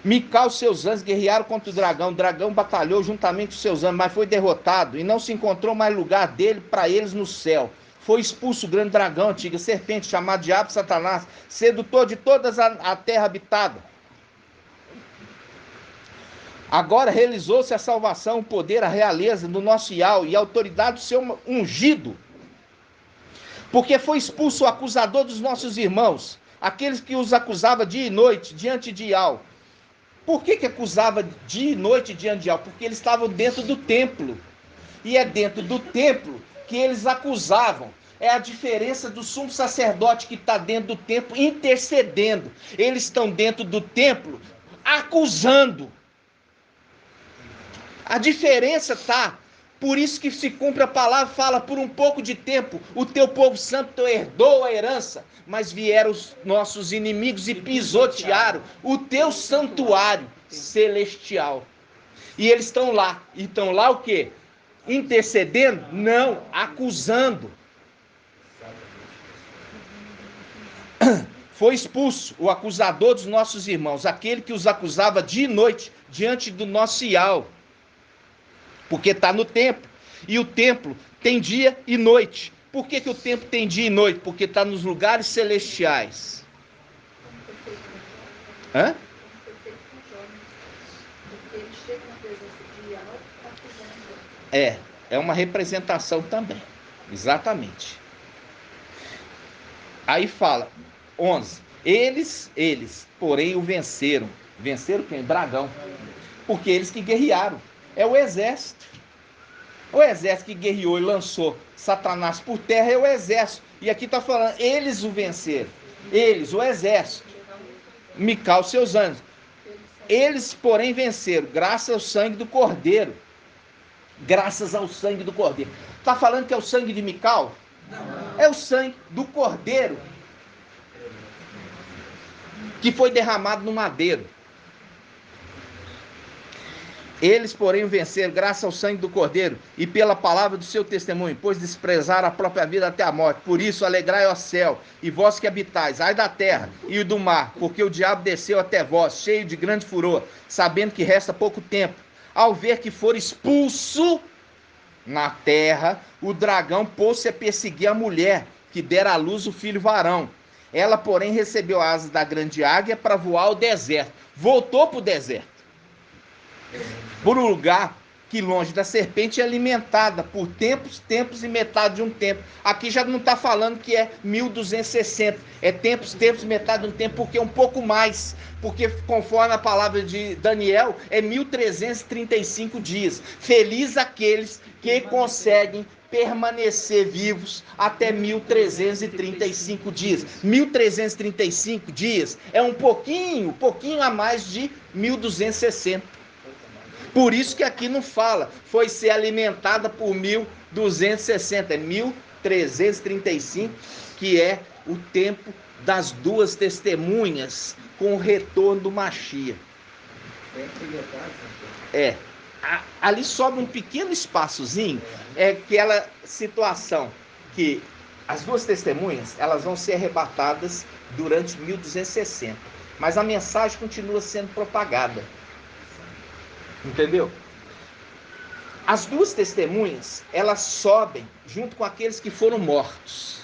Mical e seus anjos guerrearam contra o dragão. O dragão batalhou juntamente com seus anjos, mas foi derrotado, e não se encontrou mais lugar dele para eles no céu. Foi expulso o grande dragão, a antiga serpente, chamado Diabo Satanás, sedutor de toda a terra habitada. Agora realizou-se a salvação, o poder, a realeza do nosso Ial e a autoridade do seu ungido. Porque foi expulso o acusador dos nossos irmãos, aqueles que os acusava dia e noite diante de Ial. Por que acusava dia e noite diante de Ial? Porque eles estavam dentro do templo. E é dentro do templo que eles acusavam. É a diferença do sumo sacerdote que está dentro do templo intercedendo. Eles estão dentro do templo acusando. A diferença está, por isso que se cumpre a palavra, fala: por um pouco de tempo o teu povo santo herdou a herança, mas vieram os nossos inimigos e pisotearam o teu santuário celestial. E eles estão lá o quê? Intercedendo? Não, acusando. Foi expulso o acusador dos nossos irmãos, aquele que os acusava dia e noite diante do nosso Ial. Porque está no templo. E o templo tem dia e noite. Por que o templo tem dia e noite? Porque está nos lugares celestiais. Hã? É uma representação também. Exatamente. Aí fala, 11. porém, o venceram. Venceram quem? Dragão. Porque eles que guerrearam. É o exército. O exército que guerreou e lançou Satanás por terra é o exército. E aqui está falando, eles o venceram. Eles, o exército. Mical, seus anjos. Eles, porém, venceram, graças ao sangue do Cordeiro. Graças ao sangue do Cordeiro. Está falando que é o sangue de Mical? Não. É o sangue do Cordeiro que foi derramado no madeiro. Eles, porém, o venceram, graças ao sangue do Cordeiro e pela palavra do seu testemunho, pois desprezaram a própria vida até a morte. Por isso, alegrai, ó céu, e vós que habitais, ai da terra e do mar, porque o diabo desceu até vós, cheio de grande furor, sabendo que resta pouco tempo. Ao ver que for expulso na terra, o dragão pôs-se a perseguir a mulher, que dera à luz o filho varão. Ela, porém, recebeu asas da grande águia para voar ao deserto. Voltou para o deserto. Por um lugar que longe da serpente é alimentada por tempos e metade de um tempo. Aqui já não está falando que é 1260, é tempos, metade de um tempo, porque é um pouco mais, porque conforme a palavra de Daniel, é 1335 dias. Feliz aqueles que conseguem permanecer vivos até 1335 dias. 1335 dias é um pouquinho a mais de 1260. Por isso que aqui não fala, foi ser alimentada por 1260, é 1335, que é o tempo das duas testemunhas com o retorno do Mashiach. Ali sobra um pequeno espaçozinho, é aquela situação que as duas testemunhas, elas vão ser arrebatadas durante 1260, mas a mensagem continua sendo propagada. Entendeu? As duas testemunhas, elas sobem junto com aqueles que foram mortos.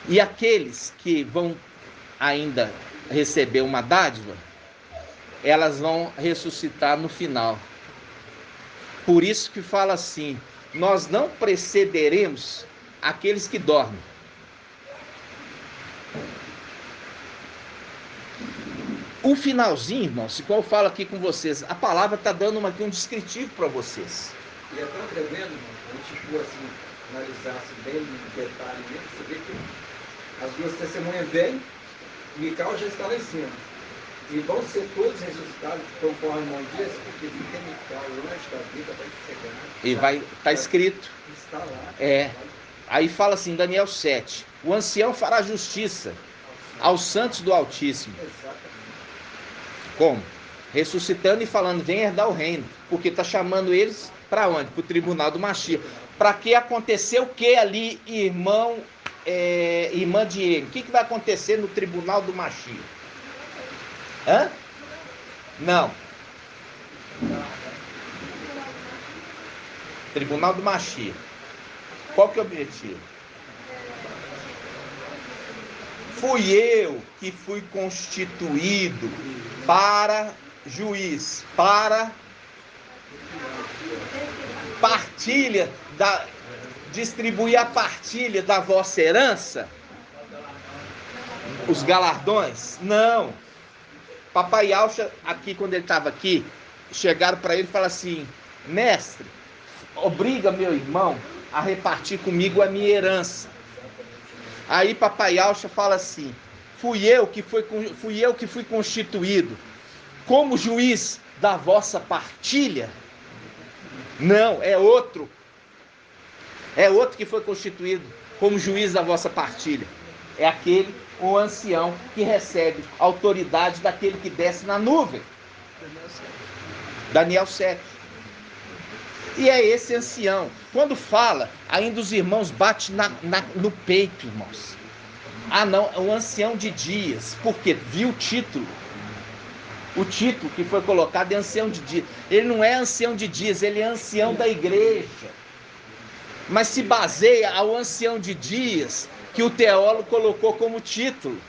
E aqueles que vão ainda receber uma dádiva, elas vão ressuscitar no final. Por isso que fala assim, nós não precederemos aqueles que dormem. O finalzinho, irmãos, igual eu falo aqui com vocês, a palavra está dando aqui um descritivo para vocês. E é tão tremendo, irmão, a gente for assim, analisasse bem no detalhe mesmo, você vê que as duas testemunhas vêm, Mical já está lá em cima. E vão ser todos ressuscitados conforme o irmão diz, porque fica Mical, o anjo da vida vai chegar. E vai estar escrito. Está lá. Aí fala assim, Daniel 7, o ancião fará justiça aos santos do Altíssimo. Exatamente. Como? Ressuscitando e falando, vem herdar o reino. Porque está chamando eles para onde? Para o tribunal do Mashiach. Para que aconteceu o que ali, irmã Diego? O que vai acontecer no tribunal do Mashiach? Não. Tribunal do Mashiach. Qual que é o objetivo? Fui eu que fui constituído para juiz, para partilha, distribuir a partilha da vossa herança, os galardões? Não. Papai Alcha, aqui quando ele estava aqui, chegaram para ele e falaram assim, mestre, obriga meu irmão a repartir comigo a minha herança. Aí Papai Alcha fala assim, fui eu que fui constituído como juiz da vossa partilha? Não, é outro. É outro que foi constituído como juiz da vossa partilha. É aquele, o ancião, que recebe autoridade daquele que desce na nuvem. Daniel 7. E é esse ancião. Quando fala, ainda os irmãos batem no peito, irmãos. Ah não, é um ancião de dias. Porque viu o título. O título que foi colocado é ancião de dias. Ele não é ancião de dias, ele é ancião da igreja. Mas se baseia ao ancião de dias que o teólogo colocou como título.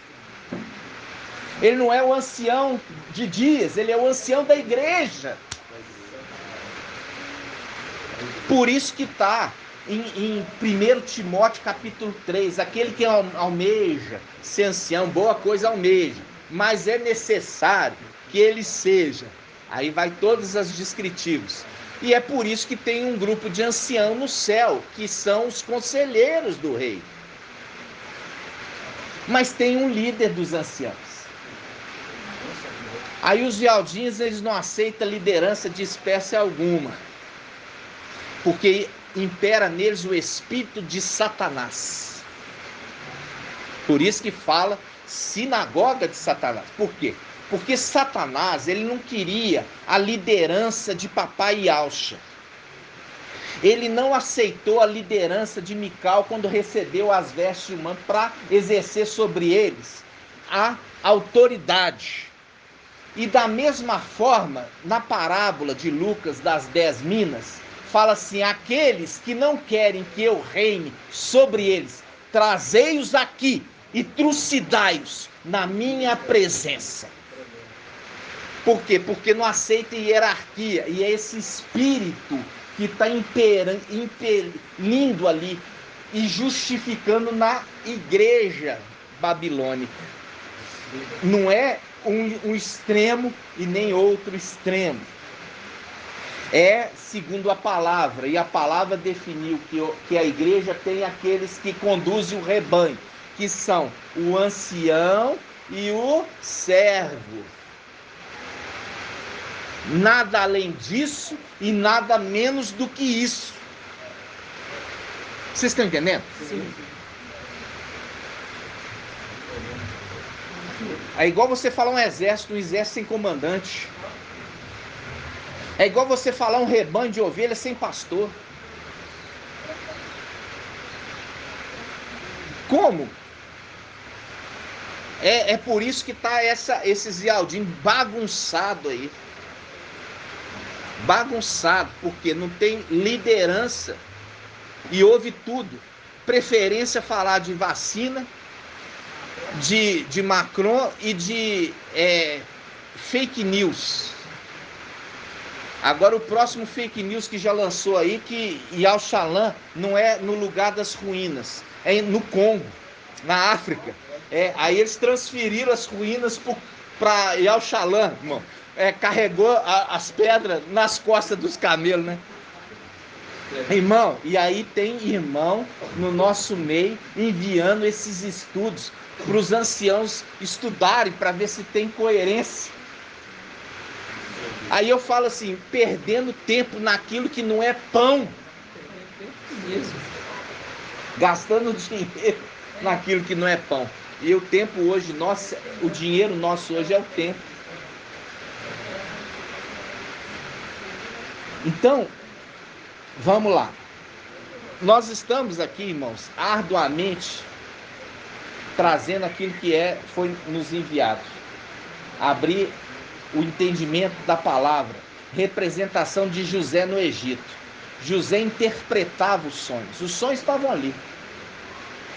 Ele não é o ancião de dias, ele é o ancião da igreja. Por isso que está em 1 Timóteo capítulo 3, aquele que almeja ser ancião, boa coisa almeja, mas é necessário que ele seja. Aí vai todas as descritivos. E é por isso que tem um grupo de ancião no céu, que são os conselheiros do rei. Mas tem um líder dos anciãos. Aí os vialdinhos, eles não aceitam liderança de espécie alguma, porque impera neles o espírito de Satanás. Por isso que fala sinagoga de Satanás. Por quê? Porque Satanás, ele não queria a liderança de papai Yalcha. Ele não aceitou a liderança de Mical quando recebeu as vestes humanas para exercer sobre eles a autoridade. E da mesma forma, na parábola de Lucas das 10 minas, fala assim: aqueles que não querem que eu reine sobre eles, trazei-os aqui e trucidai-os na minha presença. Por quê? Porque não aceita hierarquia, e é esse espírito que está impelindo ali e justificando na igreja babilônica. Não é um extremo e nem outro extremo. É segundo a palavra, e a palavra definiu que a igreja tem aqueles que conduzem o rebanho, que são o ancião e o servo. Nada além disso e nada menos do que isso. Vocês estão entendendo? Sim. É igual você falar um exército sem comandante. É igual você falar um rebanho de ovelhas sem pastor. Como? É por isso que está esse Zialdim bagunçado aí. Bagunçado, porque não tem liderança e ouve tudo. Preferência falar de vacina, de Macron e de fake news. Agora o próximo fake news que já lançou aí, que Yalchalan não é no lugar das ruínas, é no Congo, na África. Aí eles transferiram as ruínas para Yalchalan, irmão. Carregou as pedras nas costas dos camelos, né? Irmão, e aí tem irmão no nosso meio enviando esses estudos para os anciãos estudarem, para ver se tem coerência. Aí eu falo assim, perdendo tempo naquilo que não é pão, gastando dinheiro naquilo que não é pão. E o tempo hoje, o dinheiro nosso hoje é o tempo. Então, vamos lá. Nós estamos aqui, irmãos, arduamente trazendo aquilo que foi nos enviado. Abrir o entendimento da palavra. Representação de José no Egito. José interpretava os sonhos estavam ali.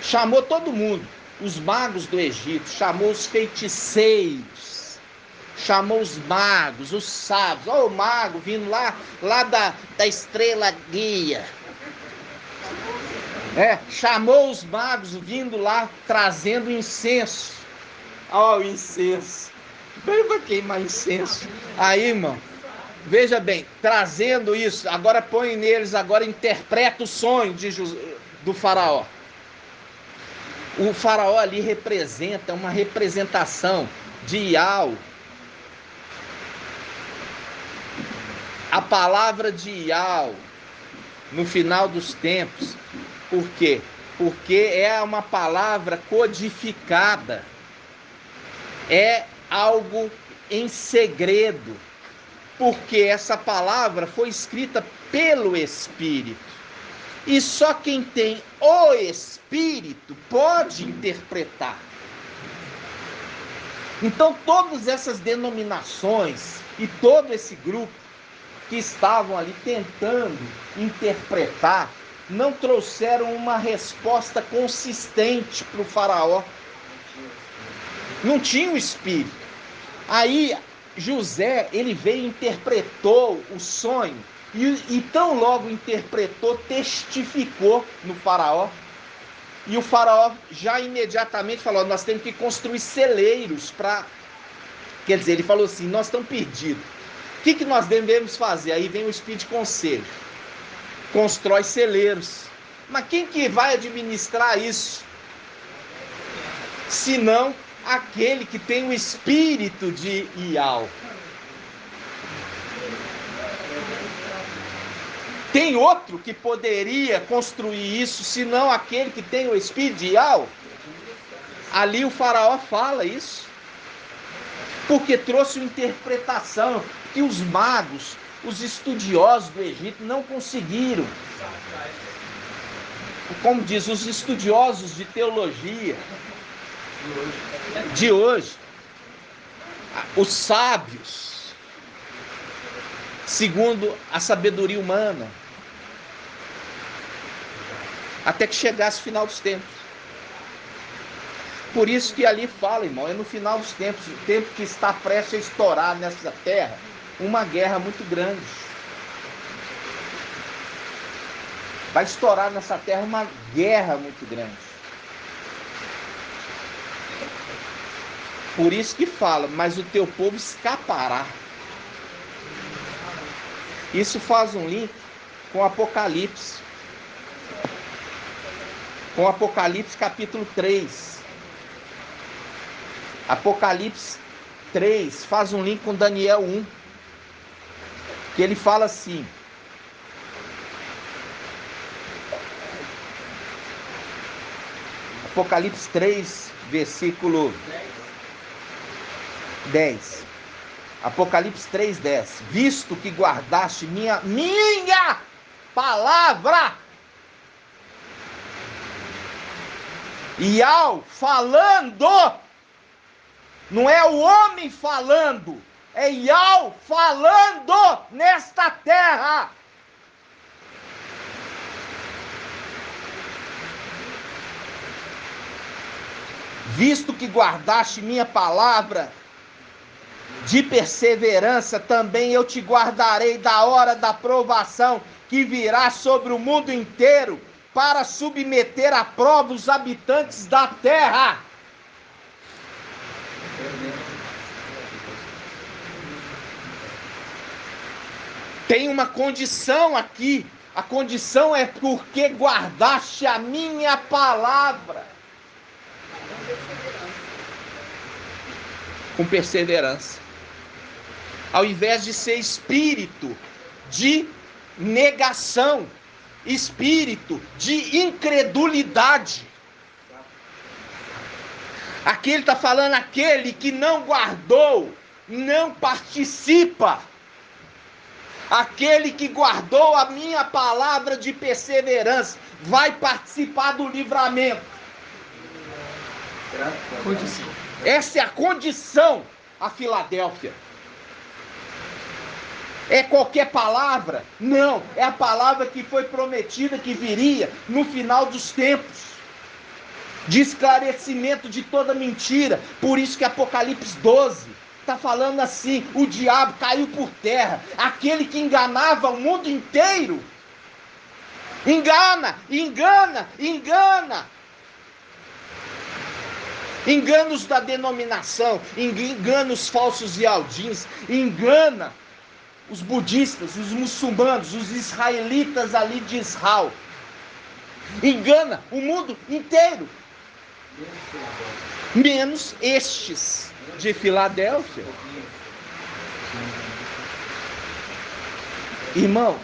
Chamou todo mundo. Os magos do Egito, chamou os feiticeiros, chamou os magos, os sábios. Olha o mago vindo lá da estrela guia. Chamou os magos vindo lá trazendo incenso. Olha o incenso. Bem para queimar incenso. Aí, irmão, veja bem, trazendo isso, agora põe neles, agora interpreta o sonho do faraó. O faraó ali representa uma representação de Ial. A palavra de Ial no final dos tempos. Por quê? Porque é uma palavra codificada. É algo em segredo. Porque essa palavra foi escrita pelo Espírito. E só quem tem o Espírito pode interpretar. Então todas essas denominações e todo esse grupo que estavam ali tentando interpretar, não trouxeram uma resposta consistente para o faraó. Não tinha o Espírito. Aí José, ele veio e interpretou o sonho E tão logo interpretou, testificou no faraó. E o faraó já imediatamente falou, nós temos que construir celeiros para... Quer dizer, ele falou assim, nós estamos perdidos. O que nós devemos fazer? Aí vem o espírito de conselho. Constrói celeiros. Mas quem que vai administrar isso? Senão aquele que tem o espírito de Ial. Tem outro que poderia construir isso, senão aquele que tem o espírito de Ial? Ali o faraó fala isso. Porque trouxe uma interpretação que os magos, os estudiosos do Egito não conseguiram. Como diz, os estudiosos de teologia de hoje, os sábios, segundo a sabedoria humana, até que chegasse o final dos tempos. Por isso que ali fala, irmão, é no final dos tempos, o tempo que está prestes a estourar nessa terra, uma guerra muito grande. Vai estourar nessa terra uma guerra muito grande. Por isso que fala, mas o teu povo escapará. Isso faz um link com Apocalipse. Com Apocalipse capítulo 3. Apocalipse 3 faz um link com Daniel 1. Que ele fala assim. Apocalipse 3, versículo 10. Apocalipse 3, 10. Visto que guardaste minha palavra. Ial falando. Não é o homem falando. É Ial falando nesta terra. Visto que guardaste minha palavra de perseverança, também eu te guardarei da hora da provação que virá sobre o mundo inteiro para submeter à prova os habitantes da terra. Tem uma condição aqui. A condição é porque guardaste a minha palavra. Com perseverança. Ao invés de ser espírito de negação, espírito de incredulidade. Aqui ele está falando aquele que não guardou, não participa. Aquele que guardou a minha palavra de perseverança vai participar do livramento. Essa é a condição a Filadélfia. É qualquer palavra? Não, é a palavra que foi prometida que viria no final dos tempos. De esclarecimento de toda mentira. Por isso que Apocalipse 12 está falando assim, o diabo caiu por terra. Aquele que enganava o mundo inteiro. Engana. Enganos da denominação, enganos falsos e aldins, engana os budistas, os muçulmanos, os israelitas ali de Israel. Engana o mundo inteiro. Menos estes de Filadélfia. Irmão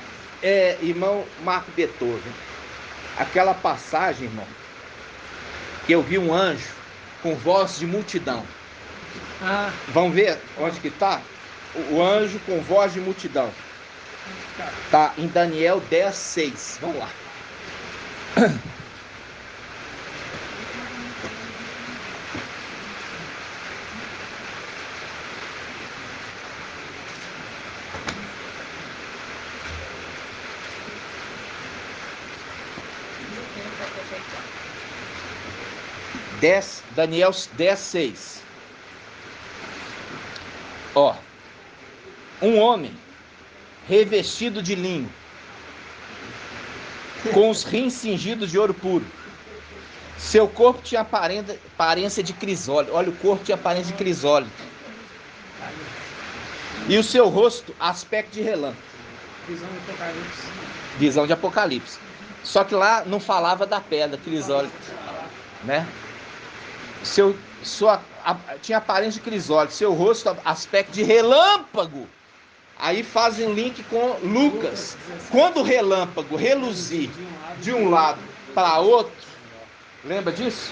Marco Beethoven, aquela passagem, irmão, que eu vi um anjo com voz de multidão. Vamos ver onde que está? O anjo com voz de multidão. Está em Daniel 10, 6. Vamos lá. Daniel 10, 6. Ó, um homem revestido de linho, com os rins cingidos de ouro puro. Seu corpo tinha aparência de crisólito. Olha, o corpo tinha aparência de crisólito. E o seu rosto, aspecto de relâmpago. Visão do Apocalipse. Visão de Apocalipse. Só que lá não falava da pedra, crisólito, né? Tinha aparência de crisólito. Seu rosto, aspecto de relâmpago. Aí fazem um link com Lucas. Quando o relâmpago reluzir de um lado para outro, lembra disso?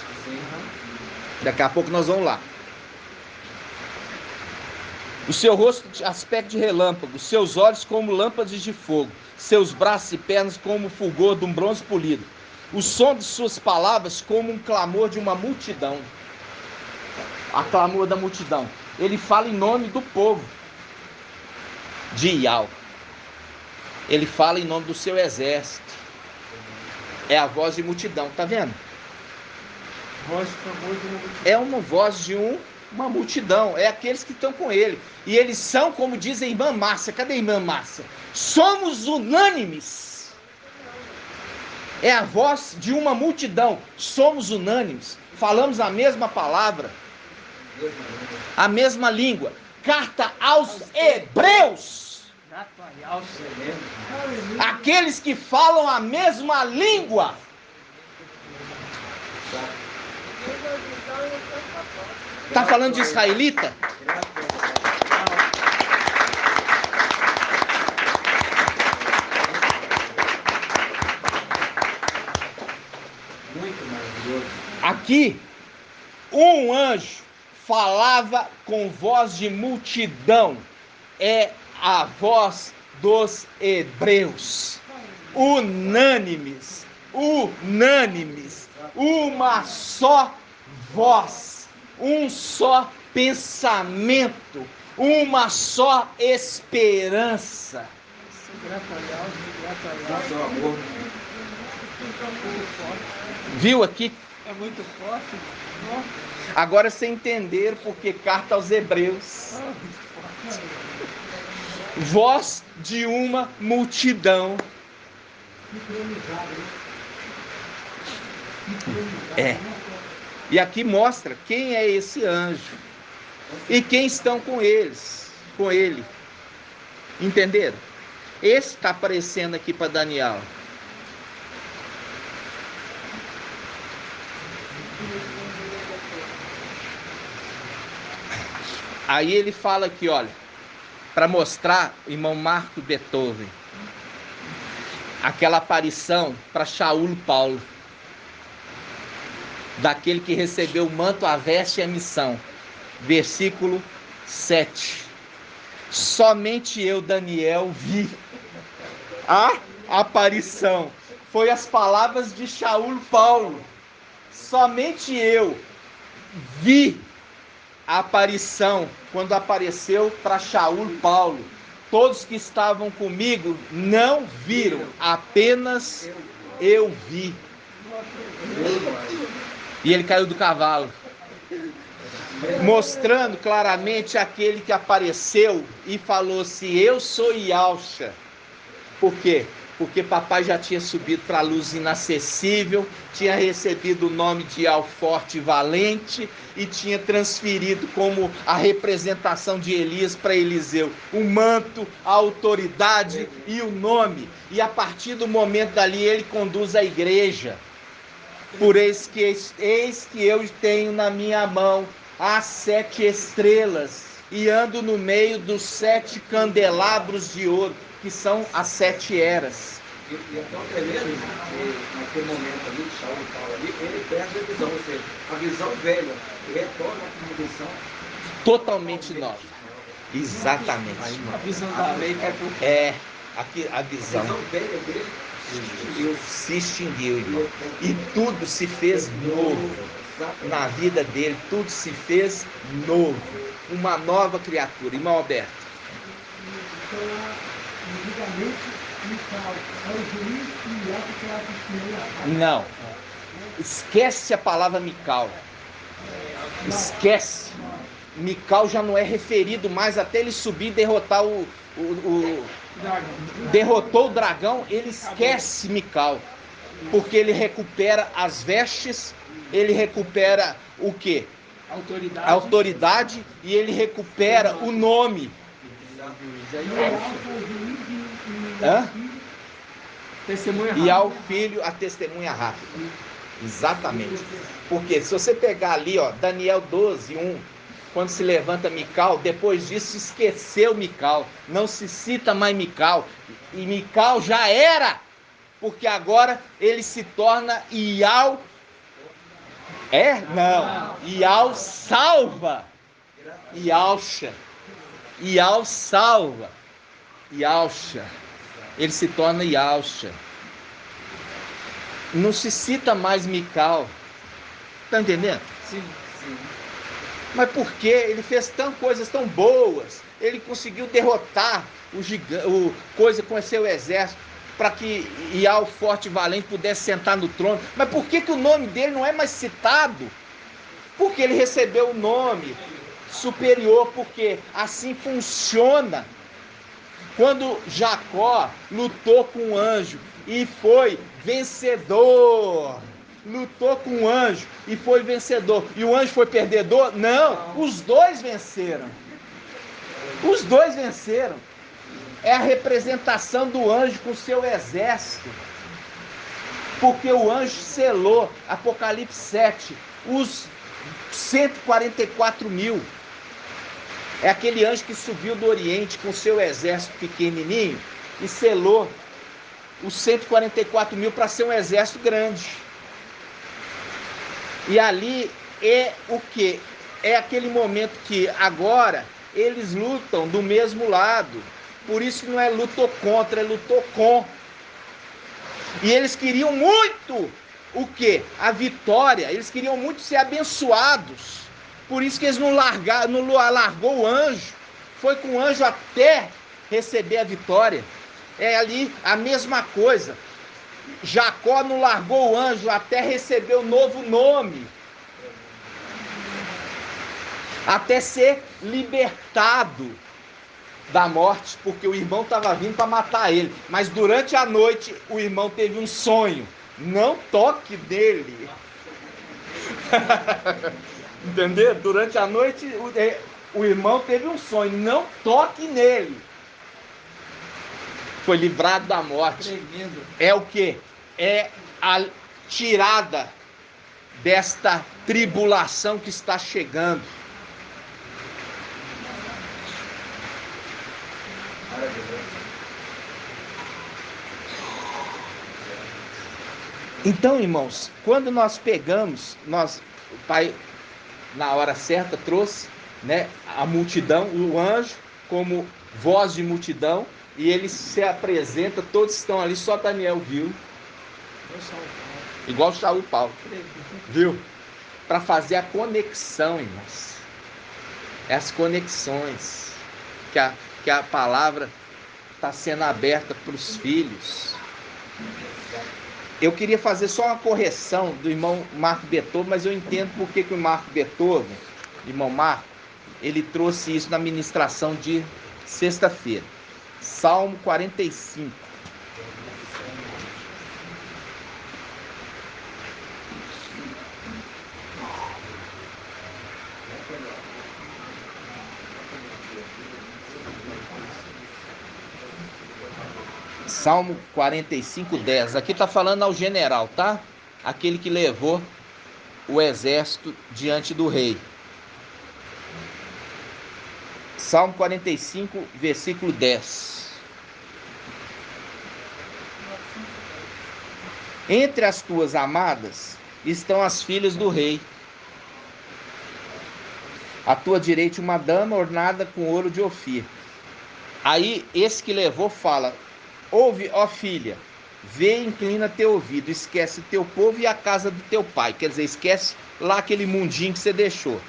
Daqui a pouco nós vamos lá. O seu rosto, aspecto de relâmpago, seus olhos como lâmpadas de fogo, seus braços e pernas como o fulgor de um bronze polido. O som de suas palavras como um clamor de uma multidão. A clamor da multidão. Ele fala em nome do povo de Iau. Ele fala em nome do seu exército. É a voz de multidão, tá vendo? É uma voz de uma multidão, é aqueles que estão com ele. E eles são, como diz a irmã Márcia. Cadê a irmã Márcia? Somos unânimes. É a voz de uma multidão. Somos unânimes. Falamos a mesma palavra, a mesma língua. Carta aos Hebreus. Aqueles que falam a mesma língua. Está falando de israelita? Muito maravilhoso. Aqui, um anjo falava com voz de multidão. É a voz dos hebreus. Unânimes. Unânimes. Uma só voz. Um só pensamento, uma só esperança. Viu aqui? É muito forte. Agora você entender porque carta aos Hebreus. Voz de uma multidão. É. E aqui mostra quem é esse anjo e quem estão com ele. Entenderam? Esse está aparecendo aqui para Daniel. Aí ele fala aqui, olha, para mostrar, irmão Marco Beethoven, aquela aparição para Shaul Paulo. Daquele que recebeu o manto, a veste e a missão. Versículo 7. Somente eu, Daniel, vi a aparição. Foi as palavras de Shaul Paulo. Somente eu vi a aparição, quando apareceu para Shaul Paulo. Todos que estavam comigo não viram, apenas eu vi. E ele caiu do cavalo, mostrando claramente aquele que apareceu e falou assim: eu sou Yalcha. Por quê? Porque papai já tinha subido para a luz inacessível, tinha recebido o nome de Al Forte e Valente e tinha transferido como a representação de Elias para Eliseu o manto, a autoridade e o nome. E a partir do momento dali ele conduz a igreja. Por eis que eu tenho na minha mão as 7 estrelas e ando no meio dos 7 candelabros de ouro, que são as 7 eras. E é tão tremendo que naquele momento ali, de Shaul Paulo ali, ele perde a visão, ou seja, a visão velha retorna com uma visão totalmente nova. Exatamente. A visão da lei vai por... É, aqui a visão. A visão velha dele se extinguiu, irmão. E tudo se fez novo. Na vida dele, tudo se fez novo. Uma nova criatura. Irmão Alberto. Não. Esquece a palavra Mical. Esquece. Mical já não é referido mais até ele subir e derrotar derrotou o dragão, ele esquece Mical, porque ele recupera as vestes, ele recupera o quê? A autoridade, e ele recupera o nome. E ao filho a testemunha rápida. Exatamente. Porque se você pegar ali, ó, Daniel 12, 1, quando se levanta Mical, depois disso esqueceu Mical, não se cita mais Mical, e Mical já era, porque agora ele se torna Ial. Não. Ial salva. Ialcha. Ial salva. Ialcha. Ele se torna Ialcha. Não se cita mais Mical. Tá entendendo? Sim. Mas por quê? Ele fez coisas tão boas. Ele conseguiu derrotar o coisa com seu exército, para que Ial forte e valente pudesse sentar no trono. Mas por que o nome dele não é mais citado? Porque ele recebeu o nome superior, porque assim funciona. Quando Jacó lutou com o anjo e foi vencedor, lutou com o anjo e foi vencedor, e o anjo foi perdedor? Não, os dois venceram. Os dois venceram. É a representação do anjo com seu exército, porque o anjo selou, Apocalipse 7, os 144 mil. É aquele anjo que subiu do Oriente com seu exército pequenininho e selou os 144 mil para ser um exército grande. E ali é o que? É aquele momento que agora eles lutam do mesmo lado. Por isso não é lutou contra, é lutou com. E eles queriam muito o quê? A vitória. Eles queriam muito ser abençoados. Por isso que eles não largou o anjo. Foi com o anjo até receber a vitória. É ali a mesma coisa. Jacó não largou o anjo até receber o novo nome. Até ser libertado da morte, porque o irmão estava vindo para matar ele. Mas durante a noite o irmão teve um sonho. Não toque nele. Entendeu? Durante a noite o irmão teve um sonho. Não toque nele. Foi livrado da morte. Tremendo. É o que? É a tirada desta tribulação que está chegando. Então, irmãos, quando nós pegamos, o Pai, na hora certa, trouxe, né, a multidão, o anjo, como voz de multidão, e ele se apresenta, todos estão ali, só Daniel viu. Igual Saul e Paulo. Viu? Para fazer a conexão, irmãos. As conexões. Que a palavra está sendo aberta para os filhos. Eu queria fazer só uma correção do irmão Marco Beethoven, mas eu entendo por que o Marco Beethoven, irmão Marco, ele trouxe isso na ministração de sexta-feira. Salmo 45. Salmo 45, 10. Aqui está falando ao general, tá? Aquele que levou o exército diante do rei. Salmo 45, versículo 10. Entre as tuas amadas estão as filhas do rei. À tua direita uma dama ornada com ouro de Ofir. Aí esse que levou fala: ouve, ó filha, vê e inclina teu ouvido, esquece teu povo e a casa do teu pai. Quer dizer, esquece lá aquele mundinho que você deixou.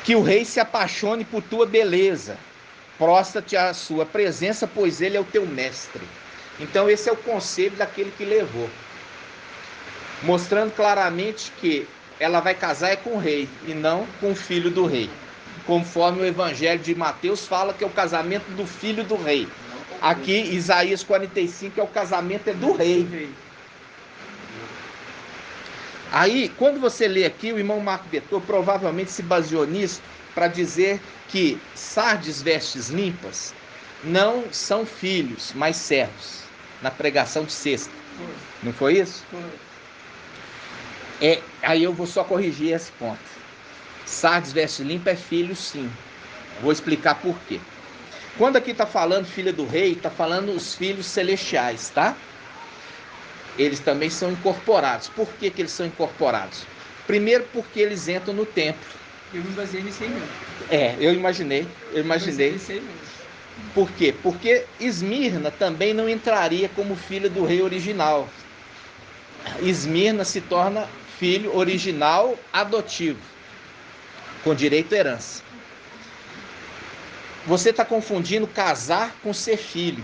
Que o rei se apaixone por tua beleza, prostra-te à sua presença, pois ele é o teu mestre. Então esse é o conselho daquele que levou, mostrando claramente que ela vai casar é com o rei e não com o filho do rei. Conforme o evangelho de Mateus fala que é o casamento do filho do rei. Aqui, Isaías 45 é o casamento do rei. Aí, quando você lê aqui, o irmão Marco Betor provavelmente se baseou nisso para dizer que Sardes vestes limpas não são filhos, mas servos, na pregação de sexta. Não foi isso? Aí eu vou só corrigir esse ponto. Sardes veste limpa é filho, sim. Vou explicar por quê. Quando aqui está falando filha do rei, está falando os filhos celestiais, tá? Eles também são incorporados. Por que eles são incorporados? Primeiro porque eles entram no templo. Eu me baseei nisso aí mesmo. Eu imaginei. Por quê? Porque Esmirna também não entraria como filha do rei original. Esmirna se torna filho original adotivo, com direito à herança. Você está confundindo casar com ser filho.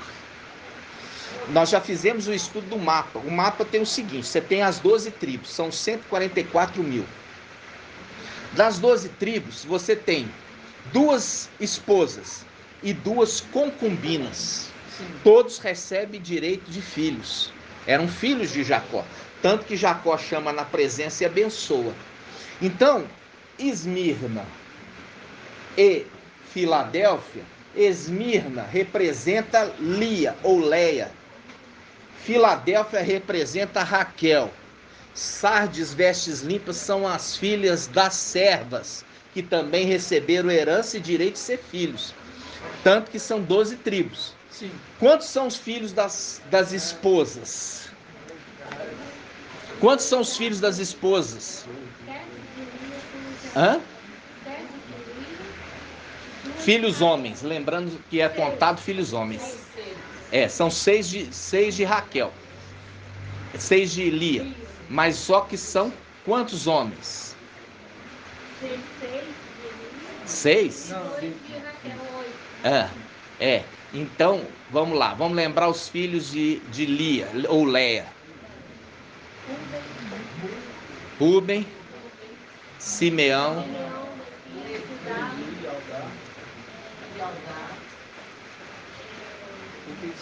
Nós já fizemos o estudo do mapa. O mapa tem o seguinte: você tem as 12 tribos, são 144 mil. Das 12 tribos, você tem 2 esposas e 2 concubinas. Todos recebem direito de filhos. Eram filhos de Jacó. Tanto que Jacó chama na presença e abençoa. Então, Esmirna e Filadélfia, Esmirna representa Lia ou Leia. Filadélfia representa Raquel. Sardes vestes limpas são as filhas das servas, que também receberam herança e direito de ser filhos. Tanto que são 12 tribos. Sim. Quantos são os filhos das esposas? Quantos são os filhos das esposas? Hã? Filhos homens, lembrando que é contado filhos homens. São 6 de Raquel, 6 de Lia, mas só que são quantos homens? 6? Então, vamos lá, vamos lembrar os filhos de Lia ou Leia. Rúben, Simeão,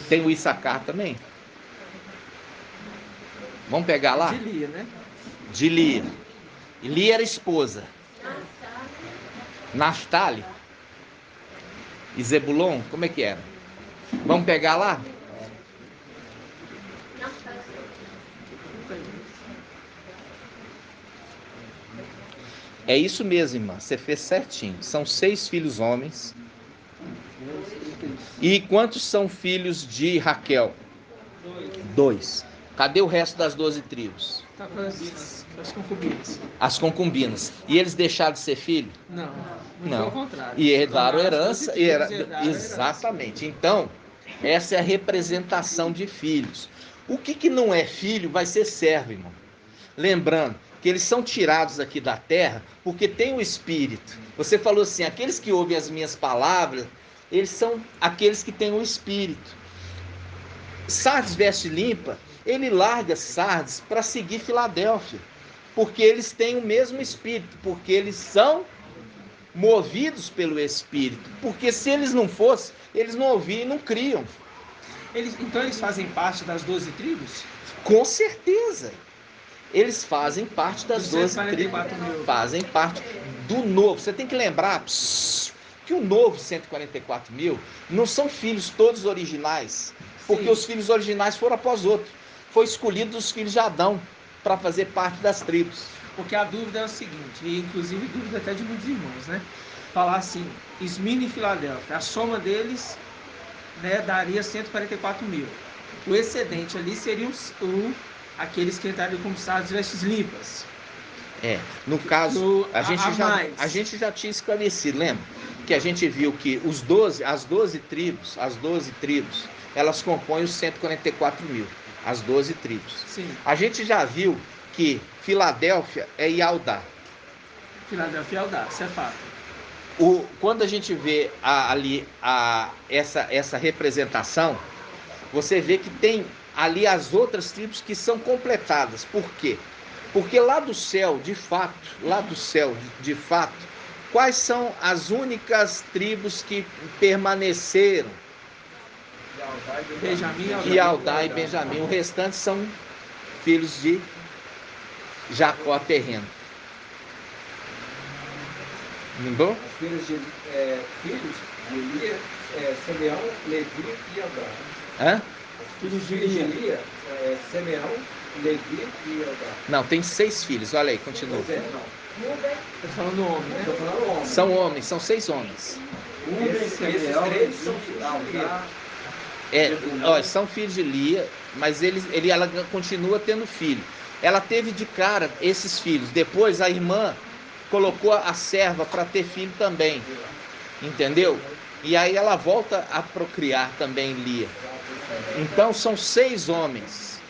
tem o Issacar também. Vamos pegar lá? De Lia, né? De Lia. E Lia era esposa. Naftali. E Zebulon, como é que era? Vamos pegar lá? É isso mesmo, irmã. Você fez certinho. São 6 filhos homens. E quantos são filhos de Raquel? 2. Cadê o resto das 12 tribos? Tá com as concubinas. As concubinas. E eles deixaram de ser filho? Não. Não. Pelo contrário. E herdaram herança. Herdaram Exatamente. Então, essa é a representação de filhos. O que não é filho vai ser servo, irmão. Lembrando que eles são tirados aqui da terra porque tem o Espírito. Você falou assim, aqueles que ouvem as minhas palavras, eles são aqueles que têm o Espírito. Sardes veste limpa, ele larga Sardes para seguir Filadélfia, porque eles têm o mesmo Espírito, porque eles são movidos pelo Espírito, porque se eles não fossem, eles não ouviam e não criam. Então eles fazem parte das 12 tribos? Com certeza. Eles fazem parte das 12 tribos. Fazem parte do novo. Você tem que lembrar que o novo 144 mil não são filhos todos originais, porque Sim. Os filhos originais foram após outros. Foi escolhido dos filhos de Adão para fazer parte das tribos. Porque a dúvida é o seguinte, e inclusive dúvida até de muitos irmãos, né? Falar assim, Esmirna e Filadélfia, a soma deles, né, daria 144 mil. O excedente ali seriam aqueles que entrariam como Sardes vestes limpas. No caso, a gente já tinha esclarecido, lembra? Que a gente viu que as 12 tribos, elas compõem os 144 mil, as 12 tribos. Sim. A gente já viu que Filadélfia é Ialdá. Filadélfia e Ialdá, isso é fato. Quando a gente vê essa representação, você vê que tem ali as outras tribos que são completadas. Por quê? Porque lá do céu, de fato, quais são as únicas tribos que permaneceram? Benjamim Judá e Benjamim. O restante são filhos de Jacó terreno. Lembrou? Os filhos de Lia, Simeão, Levi e Judá. Hã? Filhos de Lia, Simeão, Levi e Judá. Não, tem 6 filhos. Olha aí, continua. Pois é, não. Estou falando homem, né? Estou falando homem. São homens, são 6 homens. Esses 3 são filhos de Lia. Ó, são filhos de Lia, mas ela continua tendo filho. Ela teve de cara esses filhos. Depois a irmã colocou a serva para ter filho também. Entendeu? E aí ela volta a procriar também Lia. Então são 6 homens.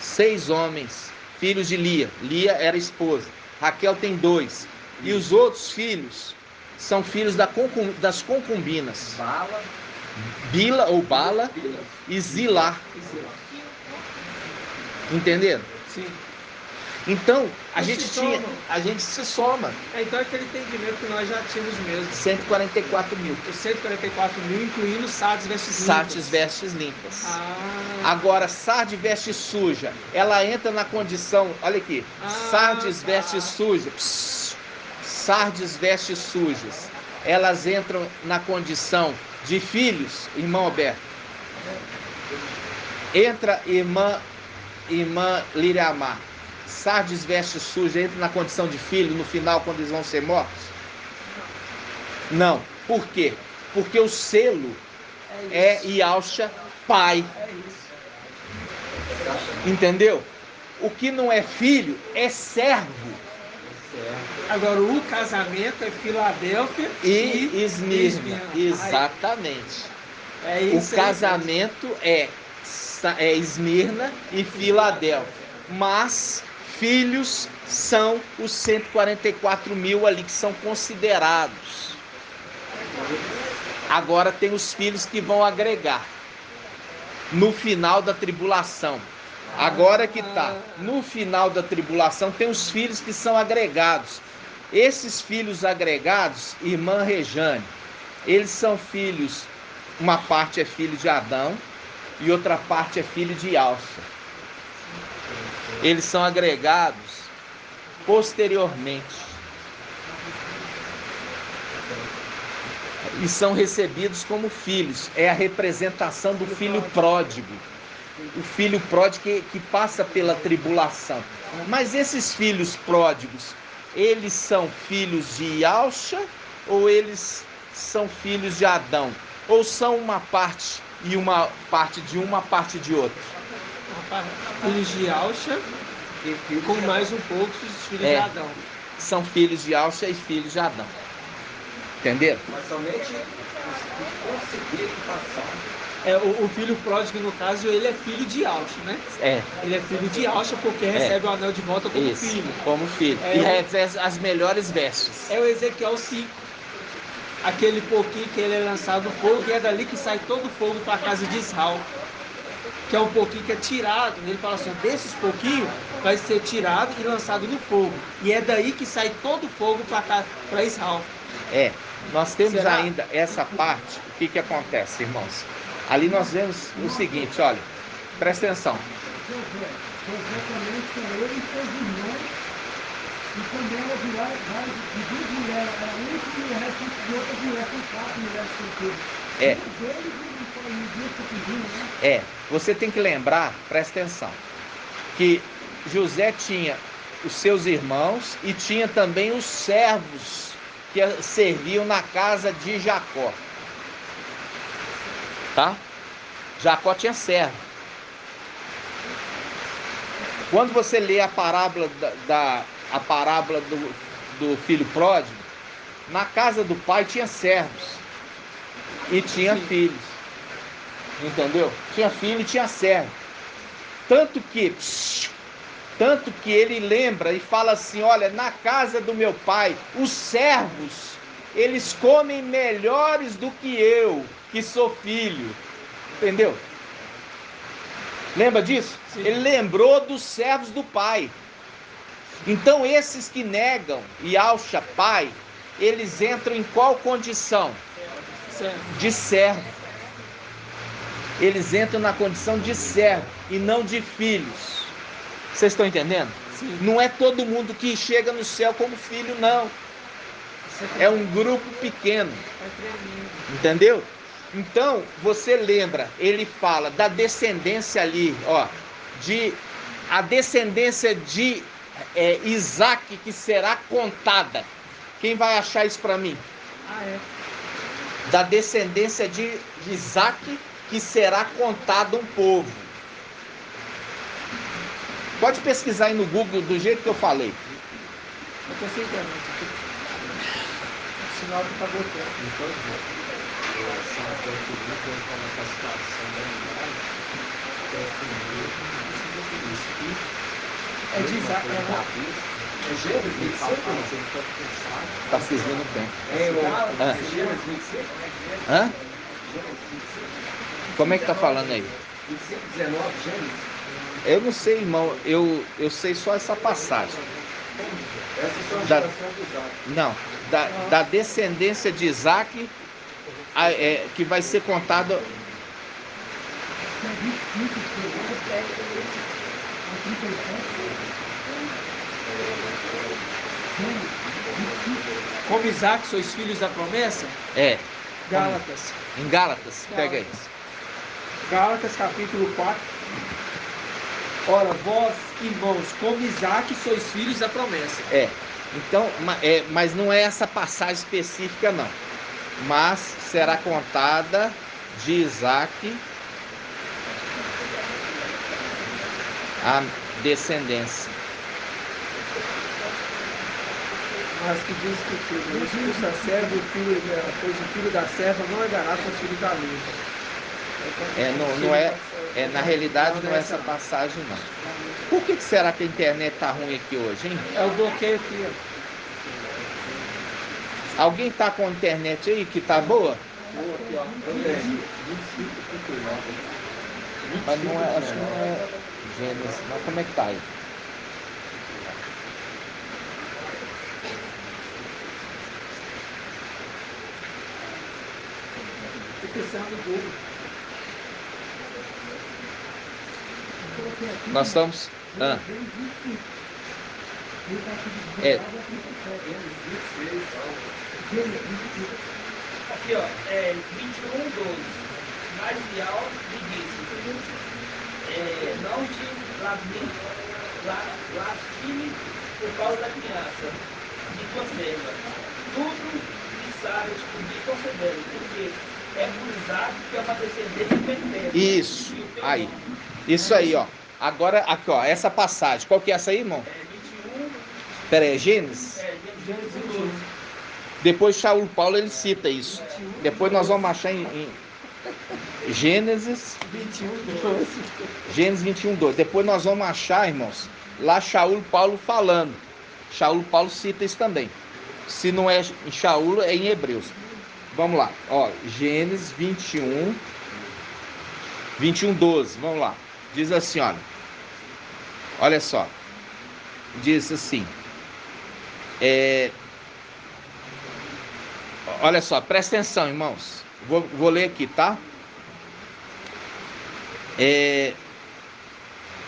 6 homens, filhos de Lia. Lia era esposa. Raquel tem 2. E os outros filhos são filhos das concubinas. Bila ou Bala e Zilá. Entenderam? Sim. Então, a E gente se tinha, somam? a gente se soma Então é aquele entendimento que nós já tínhamos mesmo. 144 mil. Os 144 mil, incluindo sardes vestes limpas. Sardes vestes limpas. Ah, Agora, sarde veste suja, ela entra na condição, olha aqui, sardes tá. vestes sujas, sardes vestes sujas, elas entram na condição de filhos, irmão Alberto. Entra irmã Liriamar. Sardes veste suja, entra na condição de filho no final, quando eles vão ser mortos? Não. Por quê? Porque o selo é Yalcha, pai. É isso. Entendeu? O que não é filho é servo. Agora, o casamento é Filadélfia E Esmirna. Aí, Exatamente. é O isso aí. casamento é Esmirna e Filadélfia. Mas filhos são os 144 mil ali que são considerados. Agora tem os filhos que vão agregar no final da tribulação. Agora que tá, no final da tribulação tem os filhos que são agregados. Esses filhos agregados, irmã Rejane, eles são filhos, uma parte é filho de Adão e outra parte é filho de Alça. Eles são agregados posteriormente e são recebidos como filhos. É a representação do filho pródigo. O filho pródigo que passa pela tribulação. Mas esses filhos pródigos, eles são filhos de Yalcha ou eles são filhos de Adão? Ou são uma parte e uma parte de uma parte de outra? Filhos de Alcha, com mais um pouco os filhos de Adão. São filhos de Yalcha e filhos de Adão. Entenderam? Mas somente os que conseguirem passar. O filho pródigo, no caso, ele é filho de Alcha, né? É. Ele é filho de Alcha porque recebe o anel de volta como Isso, filho. como filho. É. E recebe as melhores vestes. É o Ezequiel 5. Aquele pouquinho que ele é lançado no fogo, e é dali que sai todo o fogo para a casa de Israel. Que é um pouquinho que é tirado. Ele fala assim, desses pouquinhos vai ser tirado e lançado no fogo. E é daí que sai todo o fogo para Israel. É. Nós temos Será? ainda essa parte. O que acontece, irmãos? Ali nós vemos o seguinte, olha. Presta atenção. José também com ele e seus irmãos, e também ela de 2 mulheres, era a única mulher de outra mulher, são 4 mulheres solteiras. É. Eles no dia que pediram, né? Você tem que lembrar, presta atenção, que José tinha os seus irmãos e tinha também os servos que serviam na casa de Jacó. Tá? Jacó tinha servo. Quando você lê a parábola a parábola do filho pródigo, na casa do pai tinha servos e tinha filhos. Entendeu? Tinha filho e tinha servo. Tanto que ele lembra e fala assim, olha, na casa do meu pai, os servos, eles comem melhores do que eu, que sou filho. Entendeu? Lembra disso? Sim. Ele lembrou dos servos do pai. Então esses que negam Yahshua pai, eles entram em qual condição? Certo. De servo. Eles entram na condição de servo e não de filhos. Vocês estão entendendo? Sim. Não é todo mundo que chega no céu como filho, não. É um grupo pequeno. Vai tremendo. Entendeu? Então, você lembra, ele fala da descendência ali, ó, a descendência de Isaac que será contada. Quem vai achar isso para mim? Ah, é. Da descendência de Isaac que será contado um povo. Pode pesquisar aí no Google do jeito que eu falei. Eu tô sem internet aqui. O sinal que tá botando. Então, essa contribuição com a classificação da unidade, que é o primeiro, É de Isaac, é Gênesis 26, você não pode pensar. Tá servindo bem. É Gênesis 26? Hã? Gênesis 26. Como é que tá falando aí? 25, 19, Gênesis. Eu não sei, irmão. Eu sei só essa passagem. Essas são as Da- gerações de Isaac. Não, da descendência de Isaac, que vai ser contado. Como Isaac, sois filhos da promessa? Gálatas. Em Gálatas, pega aí. Gálatas capítulo 4. Ora, vós, irmãos, como Isaac, sois filhos da promessa. Então, mas não é essa passagem específica, não. Mas será contada de Isaac a descendência. Mas que diz que o filho da serva, pois o filho da serva não herdará com os filhos da luz. Na realidade não é essa passagem, não. Por que será que a internet tá ruim aqui hoje, hein? É o bloqueio aqui, ó. Alguém tá com a internet aí que tá boa? Mas não é, acho que não é Gênesis. Mas como é que tá aí? Fica sendo Google. Nós estamos. Aqui, ó, 21:12. Mas Bial lhe disse: não te lastime por causa da criança, de tua serva. Tudo que Sara te pedir concedendo, porque é por Isaac que é uma descendência perpétua. Isso, E o teu aí. nome Isso aí, ó. Agora, aqui, ó, essa passagem. Qual que é essa aí, irmão? é 21, Pera aí, Gênesis? Gênesis 12. Depois Shaul Paulo ele cita isso. Depois nós vamos achar em Gênesis 21:12. Gênesis 21:2. Depois nós vamos achar, irmãos, lá Shaul Paulo falando. Shaul Paulo cita isso também. Se não é em Shaul, é em Hebreus. Vamos lá. Ó, Gênesis 21:12. Vamos lá. Diz assim, olha. Olha só. Diz assim. Olha só, presta atenção, irmãos. Vou ler aqui, tá?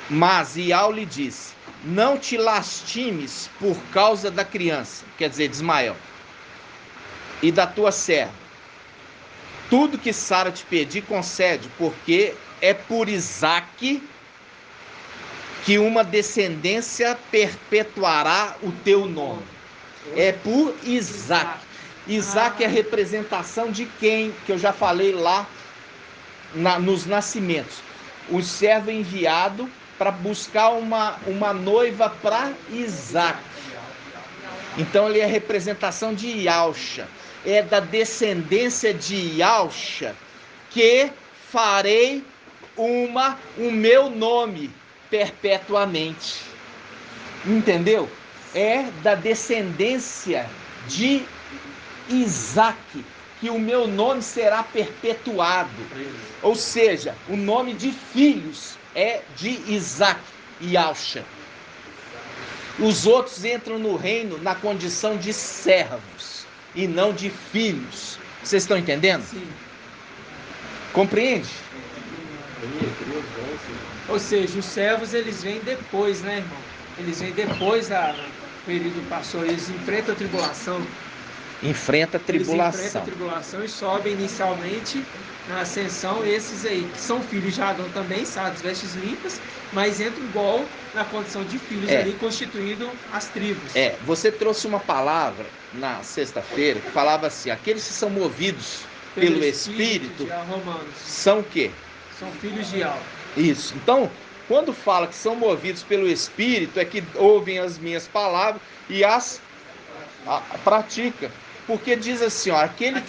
Mas Ial lhe disse: não te lastimes por causa da criança, quer dizer, de Ismael, e da tua serva. Tudo que Sara te pedir, concede, porque é por Isaque que uma descendência perpetuará o teu nome. É por Isaque. Isaque é a representação de quem? Que eu já falei lá nos nascimentos. O servo enviado para buscar uma noiva para Isaque. Então ele é a representação de Yahshua. É da descendência de Yahshua que farei o meu nome perpetuamente. Entendeu? É da descendência de Isaque que o meu nome será perpetuado. Ou seja, o nome de filhos é de Isaque e Yahshua. Os outros entram no reino na condição de servos e não de filhos. Vocês estão entendendo? Sim. Compreende? Ou seja, os servos eles vêm depois, né, irmão? Eles vêm depois do período passou, eles enfrentam a tribulação. Enfrenta a Eles enfrentam a tribulação. tribulação e sobem inicialmente na ascensão, esses aí, que são filhos de Adão também, sábios, vestes limpas, mas entram igual na condição de filhos ali, constituindo as tribos. Você trouxe uma palavra na sexta-feira que falava assim: aqueles que são movidos pelo Espírito de Romanos, são o quê? são filhos de Al. Isso. Então, quando fala que são movidos pelo Espírito, é que ouvem as minhas palavras e as praticam. Porque diz assim, ó, aquele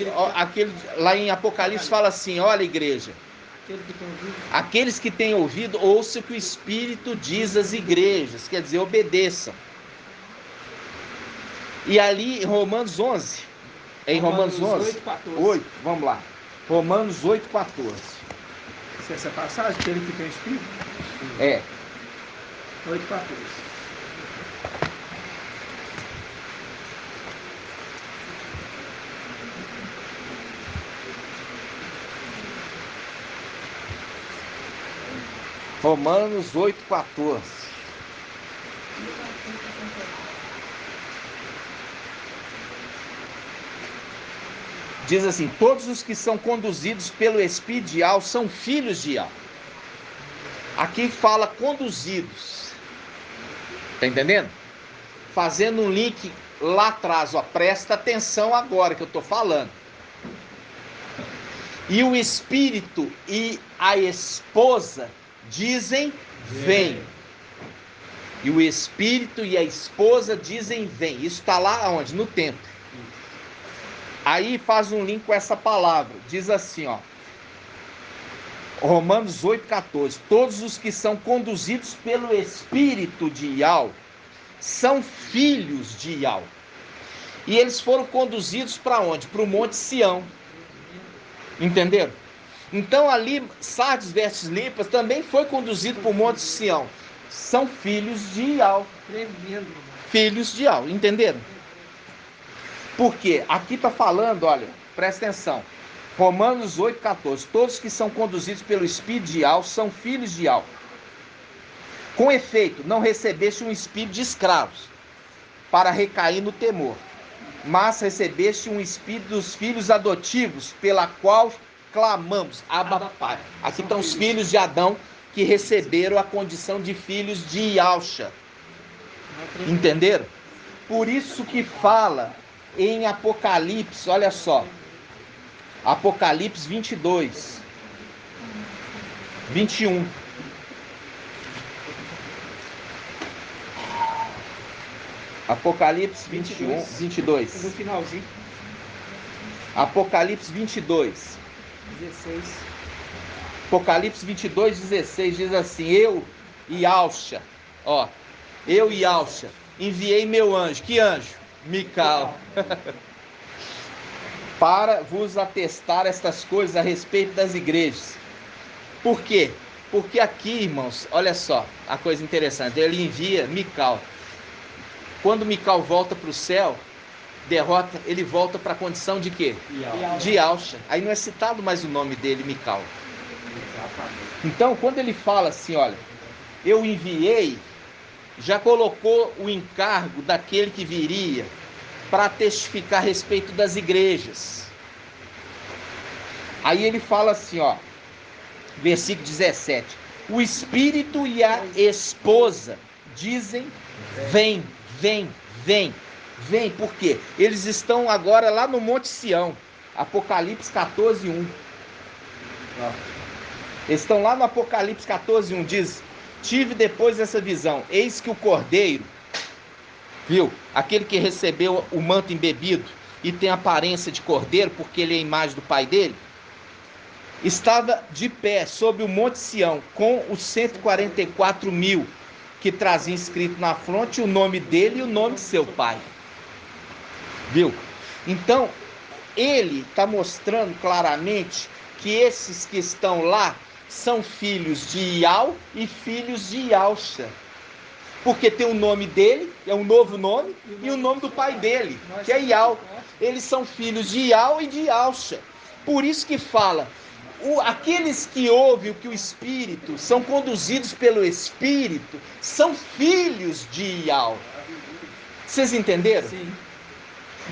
lá em Apocalipse fala assim: olha, igreja, Aquele que tem ouvido, aqueles que têm ouvido, ouçam o que o Espírito diz às igrejas, quer dizer, obedeçam. E ali em Romanos 11, em Romanos 11, 8:14. 8, vamos lá, Romanos 8:14. Se essa passagem, aquele que tem o Espírito, É, 8:14. Romanos 8:14. Diz assim: todos os que são conduzidos pelo Espírito de Al são filhos de Al. Aqui fala conduzidos. Tá entendendo? Fazendo um link lá atrás, ó, presta atenção agora que eu tô falando. E o Espírito e a esposa dizem: vem. E o Espírito e a esposa dizem: vem. Isso está lá onde? No templo. Aí faz um link com essa palavra. Diz assim, ó. Romanos 8:14. Todos os que são conduzidos pelo Espírito de Ial são filhos de Ial. E eles foram conduzidos para onde? Para o Monte Sião. Entenderam? Então ali, Sardes vestes limpas também foi conduzido para o Monte Sião. São filhos de Ial. Tremendo. Filhos de Ial. Entenderam? Porque aqui está falando, olha, presta atenção. Romanos 8:14. Todos que são conduzidos pelo Espírito de Ial são filhos de Ial. Com efeito, não recebeste um espírito de escravos para recair no temor, mas recebeste um espírito dos filhos adotivos, pela qual clamamos, Abba Pai. Aqui estão os filhos de Adão que receberam a condição de filhos de Ialcha. Entenderam? Por isso que fala em Apocalipse, olha só, Apocalipse 22, 21. Apocalipse 21, 22. No finalzinho, Apocalipse 22. 16. Apocalipse 22, 16 diz assim: eu e Alcha, ó, eu e Alcha enviei meu anjo. Que anjo? Micael. Para vos atestar estas coisas a respeito das igrejas. Por quê? Porque aqui, irmãos, olha só a coisa interessante. Ele envia Micael. Quando Micael volta para o céu, derrota, ele volta para a condição de quê? De Alcha. Aí não é citado mais o nome dele, Micael. Então, quando ele fala assim, olha, eu enviei, já colocou o encargo daquele que viria para testificar a respeito das igrejas. Aí ele fala assim, ó, versículo 17: o Espírito e a esposa dizem: vem, vem, vem, vem. Por quê? Eles estão agora lá no Monte Sião. Apocalipse 14:1. Eles estão lá no Apocalipse 14:1. Diz: tive depois essa visão, eis que o Cordeiro, viu? Aquele que recebeu o manto embebido e tem aparência de cordeiro, porque ele é a imagem do pai dele, estava de pé sobre o Monte Sião, com os 144.000 que trazia escrito na fronte o nome dele e o nome de seu pai. Viu? Então, ele está mostrando claramente que esses que estão lá são filhos de Ial e filhos de Ialcha. Porque tem o nome dele, é um novo nome, e o nome do pai dele, que é Ial. Eles são filhos de Ial e de Ialcha. Por isso que fala, aqueles que ouvem o que o Espírito, são conduzidos pelo Espírito, são filhos de Ial. Vocês entenderam? Sim.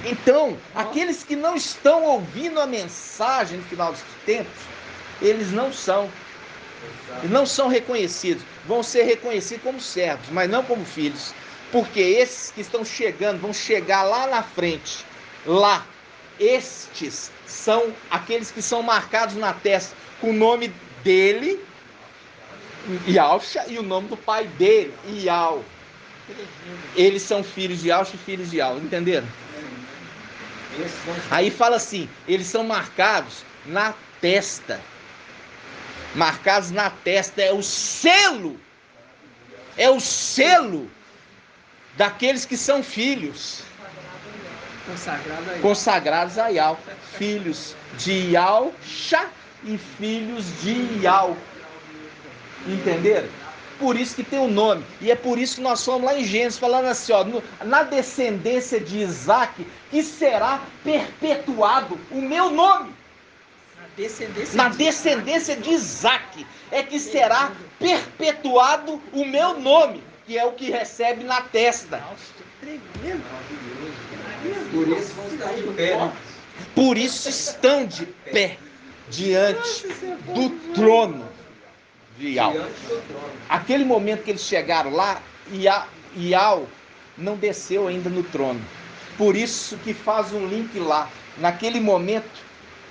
Então, aqueles que não estão ouvindo a mensagem no final dos tempos, eles não são reconhecidos. Vão ser reconhecidos como servos, mas não como filhos. Porque esses que estão chegando, vão chegar lá na frente. Lá, estes são aqueles que são marcados na testa com o nome dele, Ialcha, e o nome do pai dele, Ial. Eles são filhos de Ialcha e filhos de Ial, entenderam? Aí fala assim, eles são marcados na testa. Marcados na testa, é o selo daqueles que são filhos. Consagrados a Ial. Filhos de Ialcha e filhos de Ial. Entenderam? Por isso que tem o nome. E é por isso que nós fomos lá em Gênesis, falando assim, ó, na descendência de Isaac, que será perpetuado o meu nome. Na descendência de Isaac é que será perpetuado o meu nome, que é o que recebe na testa. Por isso vão estar de pé. Por isso estão de pé diante do trono de Ial. Aquele momento que eles chegaram lá, Ial não desceu ainda no trono. Por isso que faz um link lá. Naquele momento,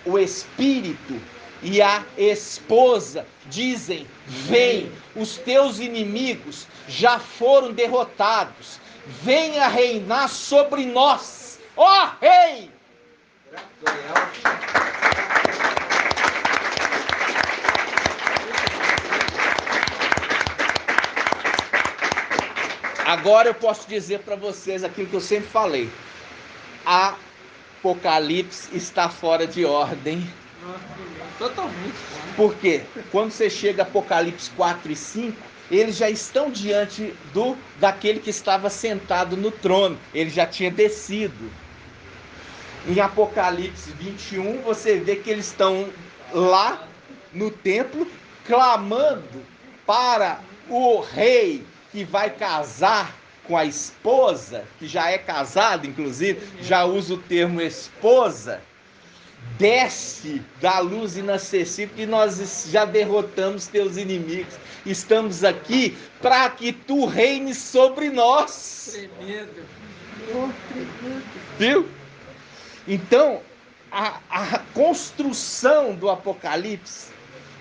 o Espírito e a esposa dizem: vem, os teus inimigos já foram derrotados, venha reinar sobre nós, ó Rei! Agora eu posso dizer para vocês aquilo que eu sempre falei: Apocalipse está fora de ordem. Totalmente. Por quê? Quando você chega a Apocalipse 4 e 5, eles já estão diante daquele que estava sentado no trono. Ele já tinha descido. Em Apocalipse 21, você vê que eles estão lá no templo, clamando para o rei que vai casar com a esposa, que já é casado, inclusive, já usa o termo esposa. Desce da luz inacessível, que nós já derrotamos teus inimigos. Estamos aqui para que tu reines sobre nós. Tremendo. Viu? Então, a construção do Apocalipse,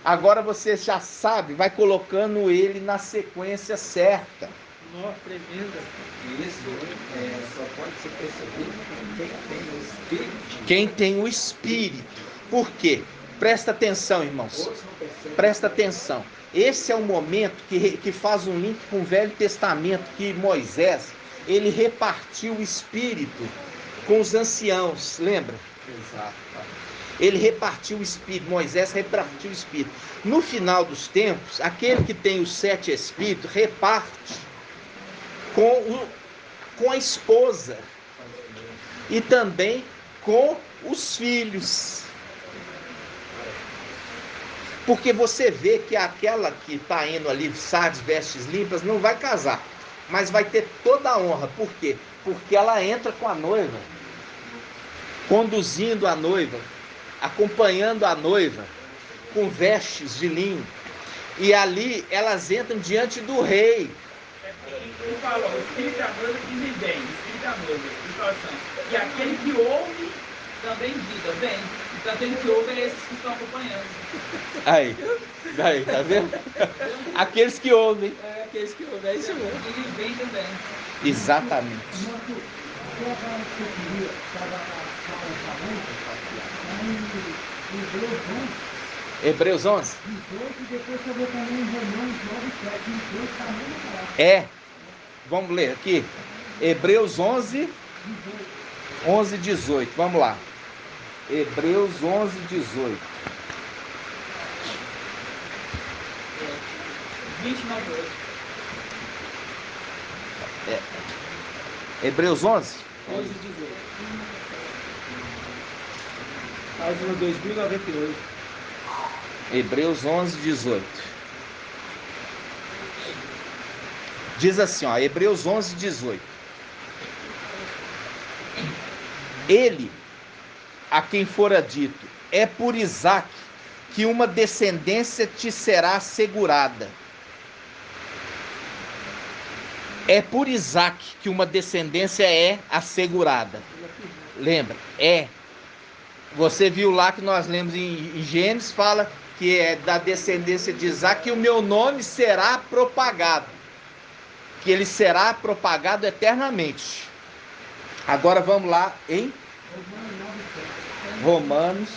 agora você já sabe, vai colocando ele na sequência certa. Nossa, tremenda. Isso só pode ser percebido por quem tem o Espírito. Quem tem o Espírito. Por quê? Presta atenção, irmãos. Presta atenção. Esse é o momento que faz um link com o Velho Testamento, que Moisés, ele repartiu o Espírito com os anciãos, lembra? Exato. Ele repartiu o Espírito, Moisés repartiu o Espírito. No final dos tempos, aquele que tem os 7 Espíritos reparte com a esposa e também com os filhos. Porque você vê que aquela que está indo ali, sardes, vestes limpas, não vai casar, mas vai ter toda a honra. Por quê? Porque ela entra com a noiva, conduzindo a noiva, acompanhando a noiva, com vestes de linho. E ali elas entram diante do rei. Ele fala, o Espírito da noiva diz bem, o Espírito da noiva, e aquele que ouve também diga bem. Então aquele que ouve é esses que estão acompanhando. Aí, tá vendo? Aqueles que ouvem. É, aqueles que ouvem, é isso mesmo. E bem também. Exatamente. Hebreus 11? É. Vamos ler aqui. Hebreus 11, 18. Vamos lá. Hebreus 11, 18. 29 horas. Hebreus 11? 11 e 18. Página 2098. Hebreus 11, 18. Diz assim, ó, Hebreus 11, 18. Ele, a quem fora dito, é por Isaque que uma descendência te será assegurada. É por Isaque que uma descendência é assegurada. Lembra? É. Você viu lá que nós lemos em Gênesis, fala que é da descendência de Isaque que o meu nome será propagado. Que ele será propagado eternamente. Agora vamos lá em Romanos.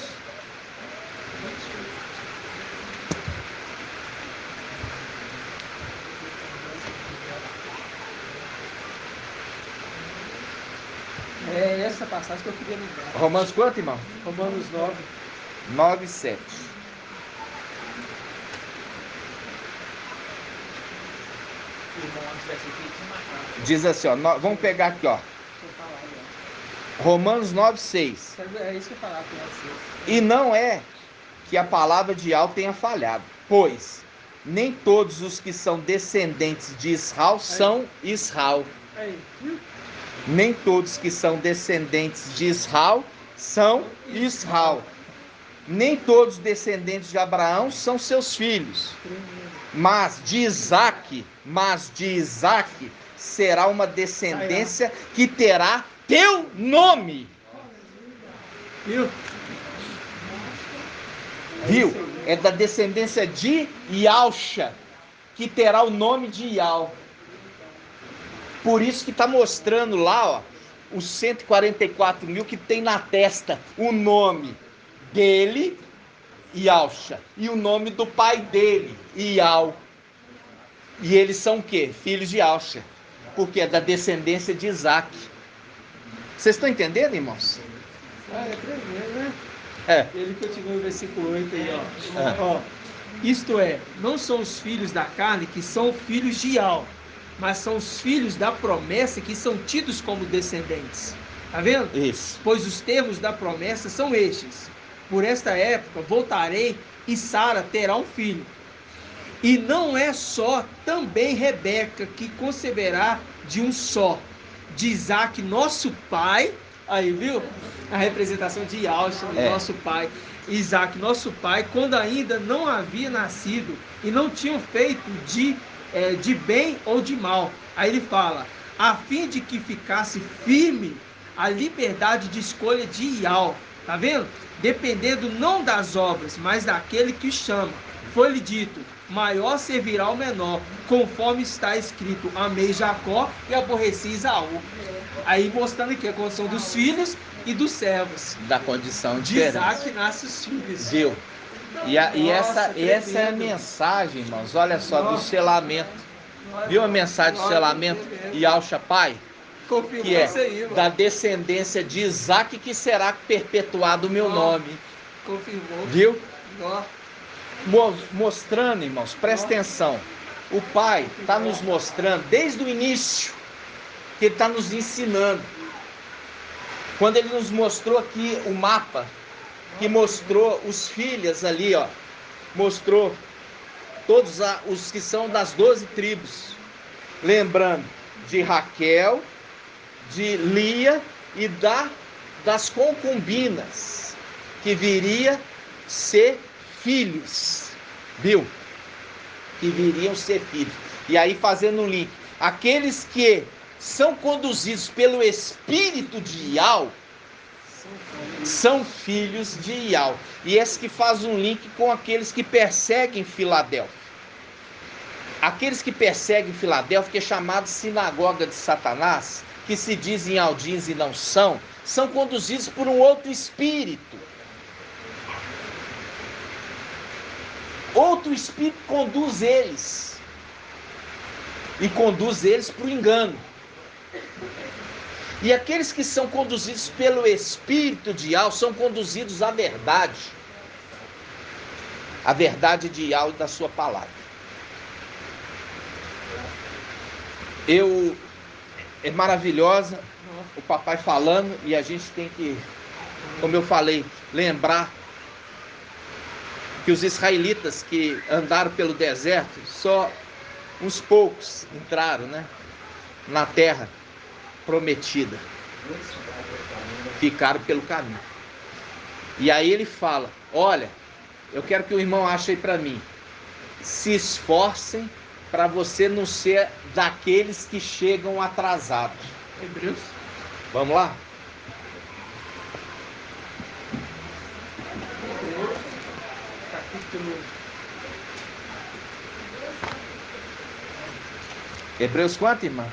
É essa passagem que eu queria lembrar. Romanos quanto, irmão? Romanos 9. 9, 7. Diz assim, ó, vamos pegar aqui, ó. Romanos 9, 6. É isso que eu falava com vocês. E não é que a palavra de Yahweh tenha falhado, pois nem todos os que são descendentes de Israel são Israel. Aí, viu? Nem todos que são descendentes de Israel são Israel. Nem todos os descendentes de Abraão são seus filhos. Mas de Isaque será uma descendência que terá teu nome. Viu? Viu? É da descendência de Yalcha, que terá o nome de Yal. Por isso que está mostrando lá, ó, os 144 mil que tem na testa o nome dele, Yalcha, e o nome do pai dele, Ial. E eles são o quê? Filhos de Yalcha, porque é da descendência de Isaque. Vocês estão entendendo, irmãos? Ah, é tremendo, né? É. Ele continua no versículo 8 aí, ó. Isto é, não são os filhos da carne que são filhos de Ial, mas são os filhos da promessa que são tidos como descendentes. Tá vendo? Isso. Pois os termos da promessa são estes: por esta época voltarei e Sara terá um filho. E não é só também Rebeca que conceberá de um só, de Isaque, nosso pai. Aí, viu? A representação de Yalcha, nosso pai. Isaque, nosso pai, quando ainda não havia nascido e não tinham feito de bem ou de mal. Aí ele fala, a fim de que ficasse firme a liberdade de escolha de Ial. Tá vendo? Dependendo não das obras, mas daquele que chama. Foi-lhe dito, maior servirá o menor, conforme está escrito, amei Jacó e aborreci Isaú. Aí mostrando aqui a condição dos filhos e dos servos. Da condição De diferente. Isaac nasce os filhos. Viu? E essa é a tremendo. mensagem, irmãos, olha só, do Nossa. selamento. Viu a mensagem do Nossa, selamento? tremendo. Yalcha pai, Confirmou que é isso aí, mano. da descendência de Isaque que será perpetuado o meu nome. Confirmou. Viu? Ó, Mostrando, irmãos, presta atenção. O pai está nos mostrando desde o início que ele está nos ensinando. Quando ele nos mostrou aqui o mapa, que mostrou os filhos ali, ó, mostrou todos os que são das 12 tribos, lembrando de Raquel, de Lia e das concubinas, que viria ser filhos, viu? Que viriam ser filhos. E aí fazendo um link, aqueles que são conduzidos pelo espírito de Ial são filhos de Ial. E esse que faz um link com aqueles que perseguem Filadélfia. Aqueles que perseguem Filadélfia, que é chamado sinagoga de Satanás, que se dizem aldins e não são conduzidos por um outro espírito. Outro espírito conduz eles. E conduz eles para o engano. E aqueles que são conduzidos pelo espírito de Ial são conduzidos à verdade. A verdade de Ial e da sua palavra. Eu é maravilhosa, o papai falando, e a gente tem que, como eu falei, lembrar que os israelitas que andaram pelo deserto, só uns poucos entraram, né, na terra prometida, ficaram pelo caminho. E aí ele fala, olha, eu quero que o irmão ache aí para mim, se esforcem para você não ser daqueles que chegam atrasados. Hebreus. Vamos lá? Capítulo Hebreus quanto, irmã?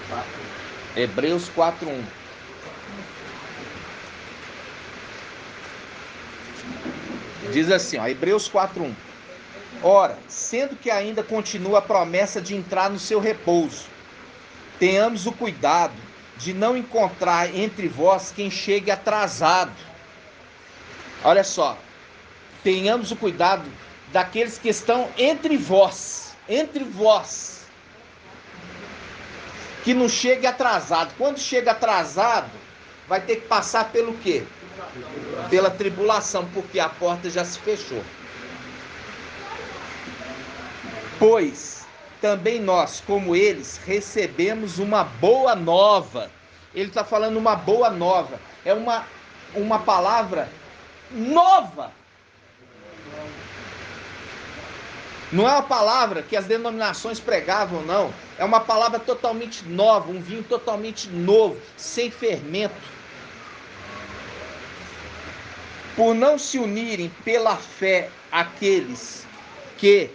4. Hebreus 4:1. Diz assim, ó, Hebreus 4:1. Ora, sendo que ainda continua a promessa de entrar no seu repouso, tenhamos o cuidado de não encontrar entre vós quem chegue atrasado. Olha só, tenhamos o cuidado daqueles que estão entre vós, que não chegue atrasado. Quando chega atrasado, vai ter que passar pelo quê? Pela tribulação, porque a porta já se fechou. Pois também nós, como eles, recebemos uma boa nova. Ele está falando uma boa nova. É uma palavra nova. Não é uma palavra que as denominações pregavam, não. É uma palavra totalmente nova, um vinho totalmente novo, sem fermento. Por não se unirem pela fé aqueles que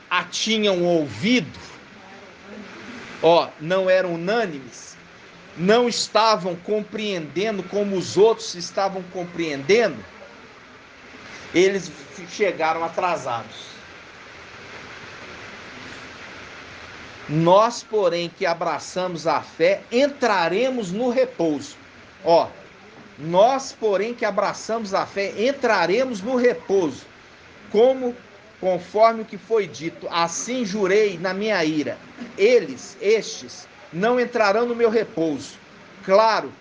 a tinham ouvido, não eram unânimes, não estavam compreendendo como os outros estavam compreendendo, eles chegaram atrasados. Nós, porém, que abraçamos a fé, entraremos no repouso. Nós, porém, que abraçamos a fé, entraremos no repouso, conforme o que foi dito, assim jurei na minha ira, estes, não entrarão no meu repouso. Claro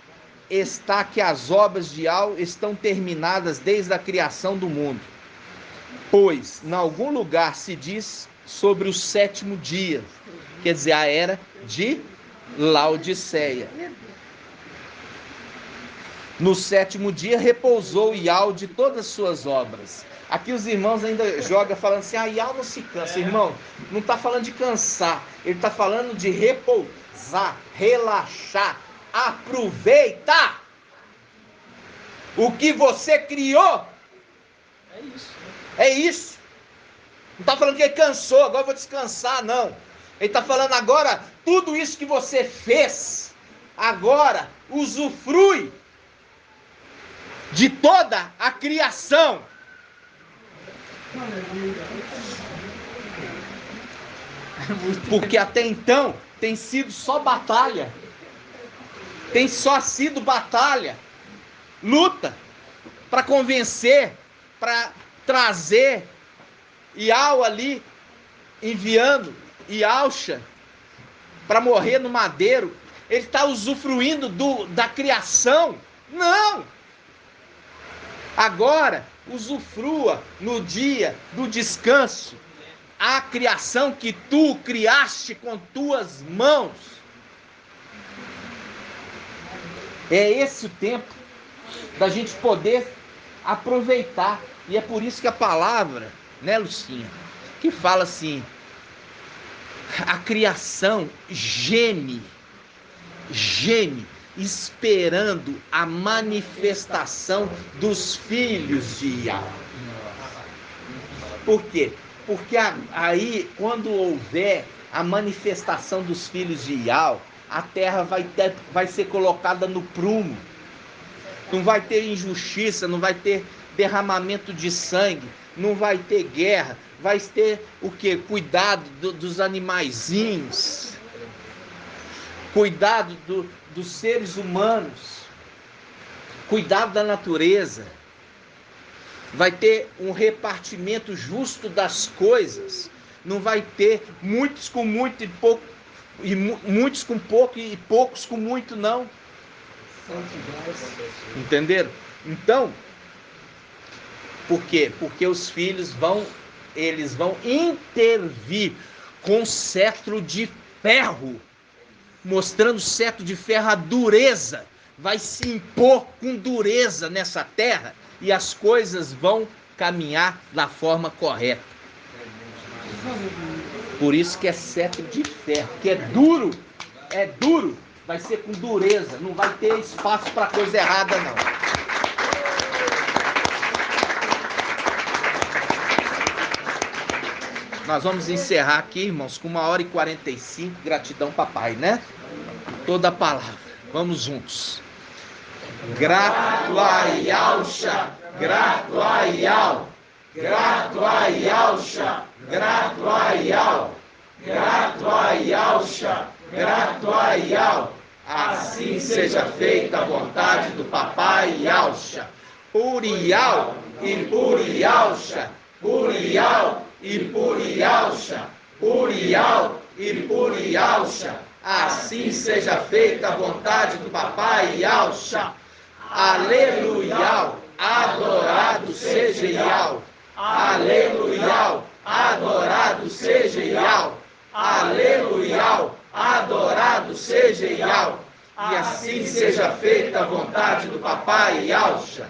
está que as obras de Al estão terminadas desde a criação do mundo. Pois, em algum lugar se diz sobre o sétimo dia, quer dizer, a era de Laodiceia. No sétimo dia repousou Ial de todas as suas obras. Aqui os irmãos ainda jogam falando assim, Ial não se cansa. Irmão, não está falando de cansar, ele está falando de repousar, relaxar. Aproveita o que você criou. É isso. Não está falando que ele cansou, agora eu vou descansar, não. Ele está falando agora, tudo isso que você fez, agora usufrui de toda a criação. Porque até então tem sido só batalha. Tem só sido batalha. Luta para convencer, para trazer Ial ali, enviando Ialcha para morrer no madeiro. Ele está usufruindo da criação? Não! Agora, usufrua no dia do descanso a criação que tu criaste com tuas mãos. É esse o tempo da gente poder aproveitar. E é por isso que a palavra, né, Lucinha, que fala assim, a criação geme, esperando a manifestação dos filhos de Ial. Por quê? Porque aí, quando houver a manifestação dos filhos de Ial, a terra vai ser colocada no prumo. Não vai ter injustiça, não vai ter derramamento de sangue, não vai ter guerra, vai ter o quê? Cuidado dos animaizinhos, cuidado dos seres humanos, cuidado da natureza. Vai ter um repartimento justo das coisas, não vai ter muitos com muito e pouco, e muitos com pouco e poucos com muito, não. Entenderam? Então, por quê? Porque os filhos eles vão intervir com cetro de ferro, mostrando o cetro de ferro, a dureza, vai se impor com dureza nessa terra e as coisas vão caminhar da forma correta. Por isso que é cetro de ferro, que é duro, vai ser com dureza, não vai ter espaço para coisa errada, não. Nós vamos encerrar aqui, irmãos, com 1h45. Gratidão, papai, né? Toda a palavra. Vamos juntos. Grato a Yahshua, grato a Yahweh, grato a Yahshua, grato a Yahweh, grato a Yahshua, grato a Yahweh. Assim seja feita a vontade do papai Yahshua. Por Yahweh e por Yahshua, por Yahweh e por Yahshua, por Yahweh e por Yahshua. Assim seja feita a vontade do papai Yahshua. Aleluia, adorado seja Yahweh. Aleluia, adorado seja Yahweh. Aleluia, adorado seja Yahweh. E assim seja feita a vontade do papai Yahshua.